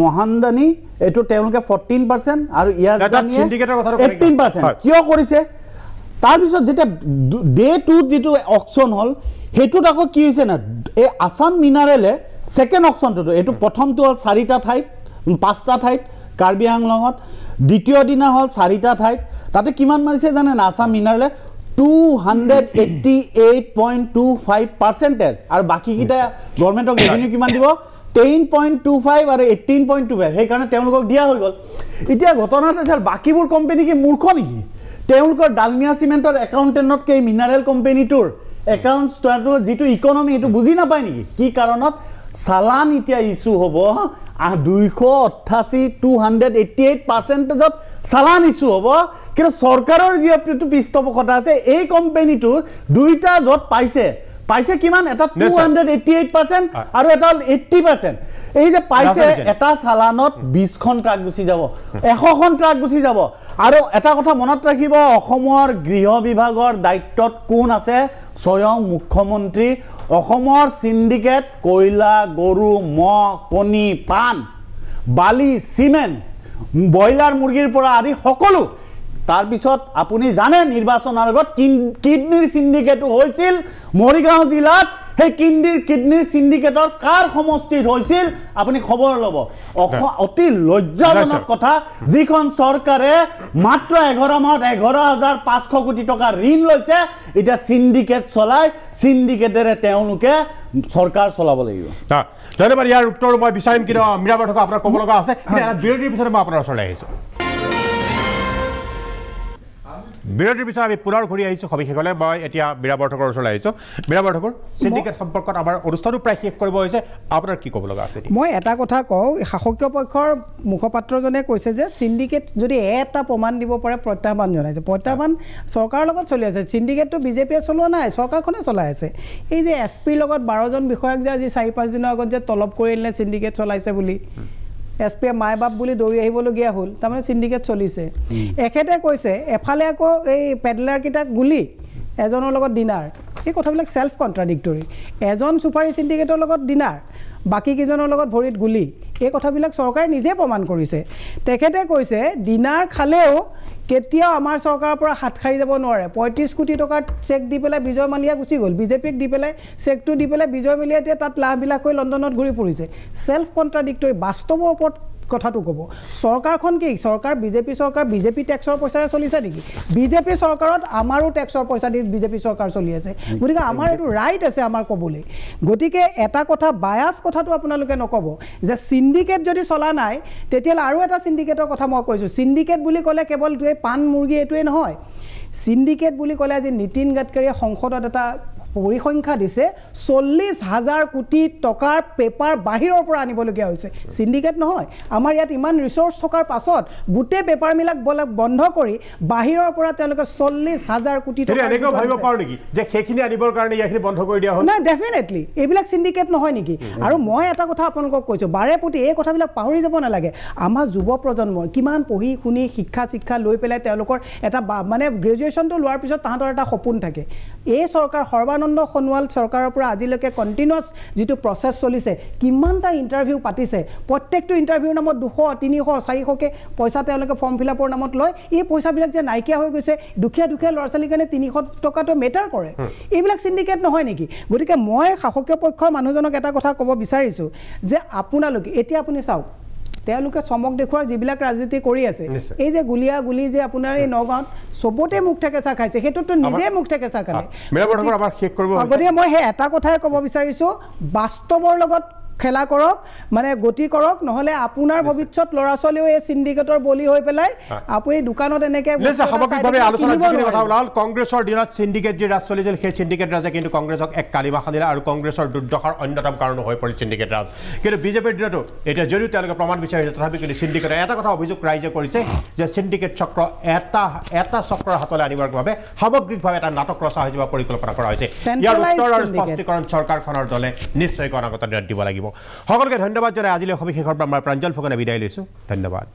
মহানন্দনী এটো তেওঁলোকে 14% আৰু ইয়াজদানী 18% কিয় কৰিছে তাৰ পিছত যেটা ডে 2 যেটো অকশন হল হেতুত আকৌ কি হৈছে না এই আসাম মিনাৰেলে সেকেন্ড অকশনটো এটো প্ৰথমটো হল 4টা ঠাইত 5টা ঠাইত কাৰ্বি আংলঙত দ্বিতীয় দিনা হল 4টা ঠাইত তাতে কিমান মাৰিছে জানে না আসাম মিনাৰেলে 288.25% আৰু বাকি কিটা গভৰ্ণমেণ্টক ৰেভিনিউ কিমান দিব 10.25 আৰু 18.25 সেই কাৰণে তেওঁলোকক দিয়া হৈ গল এতিয়া ঘটনাটো আছে বাকিবোৰ কোম্পানী কি মূৰ্খ নেকি তেওঁলোকৰ ডালমিয়া সিমেন্টৰ একাউন্টেন্টত কে মিনাৰেল কোম্পানীটোৰ একাউন্টছ টো যেটো ইকোনমি এটো বুজি নাপায় নেকি কি কাৰণত সালান ইতিয়া ইস্যু হ'ব 288% সালান ইস্যু হ'ব কিন্তু সৰকাৰৰ যি পৃষ্ঠপোষকতা আছে এই কোম্পানীটো দুইটা যত পাইছে কিমান এটা 288% আৰু এটা 80% এই যে পাইছে এটা সালানত 20 খন ট্ৰাক গুছি যাব 100 খন ট্ৰাক গুছি যাব আৰু এটা কথা মনত ৰাখিব অসমৰ গৃহ বিভাগৰ দায়িত্বত কোন আছে স্বয়ং মুখ্যমন্ত্ৰী অসমৰ সিন্ডিকেট কয়লা গৰু মহ কণী পান বালি সিমেন্ট বয়লাৰ মুৰ্গীৰ পৰা আদি সকলো তাৰ পিছত আপুনি জানে নিৰ্বাচনৰ আগত কিডনিৰ সিন্ডিকেট হৈছিল মৰিগাঁও জিলাত সেই কিডনিৰ সিন্ডিকেটৰ কাৰ সমষ্টিত হৈছিল আপুনি খবৰ ল'ব অতি লজ্জাজনক কথা যিখন চৰকাৰে মাত্ৰ 11 মাহত 11,500 কোটি টকা ঋণ লৈছে এটা সিন্ডিকেট চলাই সিন্ডিকেটেৰে তেওঁলোকে সৰকাৰ চলাব লাগিব ধন্যবাদ ইয়াৰ উত্তৰ মই বিচাৰিম কিন্তু মীৰা বৰঠক আপোনাৰ ক'ব লগা আছে বিৰতিৰ পিছত মই আপোনাৰ ওচৰলৈ আহিছোঁ বিৰতিৰ পিছত আমি পুনৰ ঘূৰি আহিছোঁ সবিশেষলে মই এতিয়া মীৰা বৰঠকৰ ওচৰলৈ আহিছোঁ মীৰা বৰঠকৰ সিন্ডিকেট সম্পৰ্কত আমাৰ অনুষ্ঠানো প্ৰায় শেষ কৰিব হৈছে আপোনাৰ কি ক'ব লগা আছে মই এটা কথা কওঁ শাসকীয় পক্ষৰ মুখপাত্ৰজনে কৈছে যে সিন্ডিকেট যদি এটা প্ৰমাণ দিব পাৰে প্ৰত্যাহ্বান জনাইছে প্ৰত্যাহ্বান চৰকাৰৰ লগত চলি আছে সিন্ডিকেটটো বিজেপিয়ে চলোৱা নাই চৰকাৰখনে চলাই আছে এই যে এছপিৰ লগত 12 জন বিষয়াক যে আজি 4-5 দিনৰ আগত যে তলব কৰিলে সিন্ডিকেট চলাইছে বুলি এছপিয়ে মাই বাপ বুলি দৌৰি আহিবলগীয়া হ'ল তাৰমানে সিন্ডিকেট চলিছে এখেতে কৈছে এফালে আকৌ এই পেডলাৰ কিটা গুলি এজনৰ লগত ডিনাৰ এই কথাবিলাক সেলফ কন্ট্ৰাডিক্টৰি এজন সুপাৰি সিন্ডিকেটৰ লগত ডিনাৰ বাকি কিজনৰ লগত ভৰিত গুলি এই কথাবিলাক চৰকাৰে নিজে প্ৰমাণ কৰিছে তেখেতে কৈছে ডিনাৰ খালেও কেতিয়াও আমাৰ চৰকাৰৰ পৰা হাত খাৰি যাব নোৱাৰে 35 কোটি টকাৰ চেক দি পেলাই বিজয় মালিয়া গুচি গ'ল বিজেপিক দি পেলাই চেকটো দি পেলাই বিজয় মালিয়া এতিয়া তাত লাভবিলাক হৈ লণ্ডনত ঘূৰি ফুৰিছে সেলফ কন্ট্ৰাডিক্টৰি বাস্তৱৰ ওপৰত কথাটো ক'ব সৰকাৰখন কি সৰকাৰ বিজেপি ট্যাক্সৰ পইচাৰে চলিছে নেকি বিজেপি সৰকাৰত আমাৰো ট্যাক্সৰ পইচা দি বিজেপি সৰকাৰ চলি আছে গতিকে আমাৰ এটো ৰাইট আছে আমাৰ ক'বলৈ গতিকে এটা কথা বায়াস কথাটো আপোনালোকে নক'ব যে সিন্ডিকেট যদি চলা নাই তেতিয়ালে আৰু এটা সিন্ডিকেটৰ কথা মই কৈছো সিন্ডিকেট বুলি ক'লে কেৱল দুই পান মুৰ্গী এটোৱে নহয় সিন্ডিকেট বুলি ক'লে আজি নীতিন গাডকাৰীয়ে সংসদত এটা পৰিসংখ্যা দিছে 40,000 কোটি টকাৰ পেপাৰ বাহিৰৰ পৰা আনিবলগীয়া হৈছে সিন্ডিকেট নহয় আমাৰ ইয়াত ইমান ৰিসোৰ্স থকাৰ পাছত গোটেই পেপাৰ মিলাক বন্ধ কৰি বাহিৰৰ পৰা তেওঁলোকে 40,000 কোটি টকা এনেকৈ ভাবিব পাৰো নেকি যে সেইখিনি আনিবৰ কাৰণে ইয়াখিনি বন্ধ কৰি দিয়া হ'ল না ডেফিনেটলি এইবিলাক সিন্ডিকেট নহয় নেকি আৰু মই এটা কথা আপোনালোকক কৈছো বাৰে প্ৰতি এই কথাবিলাক পাহৰি যাব নালাগে আমাৰ যুৱ প্ৰজন্মৰ কিমান পঢ়ি শুনি শিক্ষা লৈ পেলাই তেওঁলোকৰ এটা মানে গ্ৰেজুৱেশ্যনটো লোৱাৰ পিছত তাহাঁতৰ এটা সপোন থাকে এই চৰকাৰ সৰ্বানন্দ সোণোৱাল চৰকাৰৰ পৰা আজিলৈকে কণ্টিনিউৱাছ যিটো প্ৰচেছ চলিছে কিমানটা ইণ্টাৰভিউ পাতিছে প্ৰত্যেকটো ইণ্টাৰভিউৰ নামত 200 300 400কে পইচা তেওঁলোকে ফৰ্ম ফিল আপৰ নামত লয় এই পইচাবিলাক যে নাইকিয়া হৈ গৈছে দুখীয়া ল'ৰা ছোৱালীৰ কাৰণে 300 টকাটো মেটাৰ কৰে এইবিলাক সিন্ডিকেট নহয় নেকি গতিকে মই শাসকীয় পক্ষৰ মানুহজনক এটা কথা ক'ব বিচাৰিছো যে আপোনালোকে এতিয়া আপুনি চাওক তেওঁলোকে চমক দেখুৱাৰ যিবিলাক ৰাজনীতি কৰি আছে এই যে গুলি যে আপোনাৰ এই নগাঁৱত সবতে মুখ ঠেকেচা খাইছে সেইটোতো নিজে মুখ ঠেকেচা খালে গতিকে মই সেই এটা কথাই ক'ব বিচাৰিছো বাস্তৱৰ লগত খেলা কৰক মানে গতি কৰক নহলে আপোনাৰ ভৱিষ্যত ল'ৰা ছোৱালীও এই সিন্ডিকেটৰ বলি হৈ পেলাই আপুনি দোকানত এনেকে সামগ্ৰিকভাৱে আলোচনা যিখিনি কথা ওলাল কংগ্ৰেছৰ দিনত সিন্ডিকেট যি ৰাজ চলিছিল সেই সিন্ডিকেট ৰাজে কিন্তু কংগ্ৰেছক এক কালিমা খান্দিলে আৰু কংগ্ৰেছৰ দুৰ্দশাৰ অন্যতম কাৰণ হৈ পৰিল সিন্ডিকেট ৰাজ কিন্তু বিজেপিৰ দিনতো এতিয়া যদিও তেওঁলোকে প্ৰমাণ বিচাৰিছে তথাপি কিন্তু সিন্ডিকেটৰ এটা কথা অভিযোগ ৰাইজে কৰিছে যে সিন্ডিকেট চক্ৰ এটা চক্ৰৰ হাতলৈ আনিবৰ বাবে সামগ্ৰিকভাৱে এটা নাটক ৰচা হৈ যোৱা পৰিকল্পনা কৰা হৈছে ইয়াৰ উত্তৰ আৰু স্পষ্টীকৰণ চৰকাৰখনৰ দলে নিশ্চয়কৈ অনাগত দিনত দিব লাগিব সকলোকে ধন্যবাদ জনাই আজিলৈ সবিশেষৰ পৰা মই প্ৰাঞ্জল ফুকনে বিদায় লৈছো ধন্যবাদ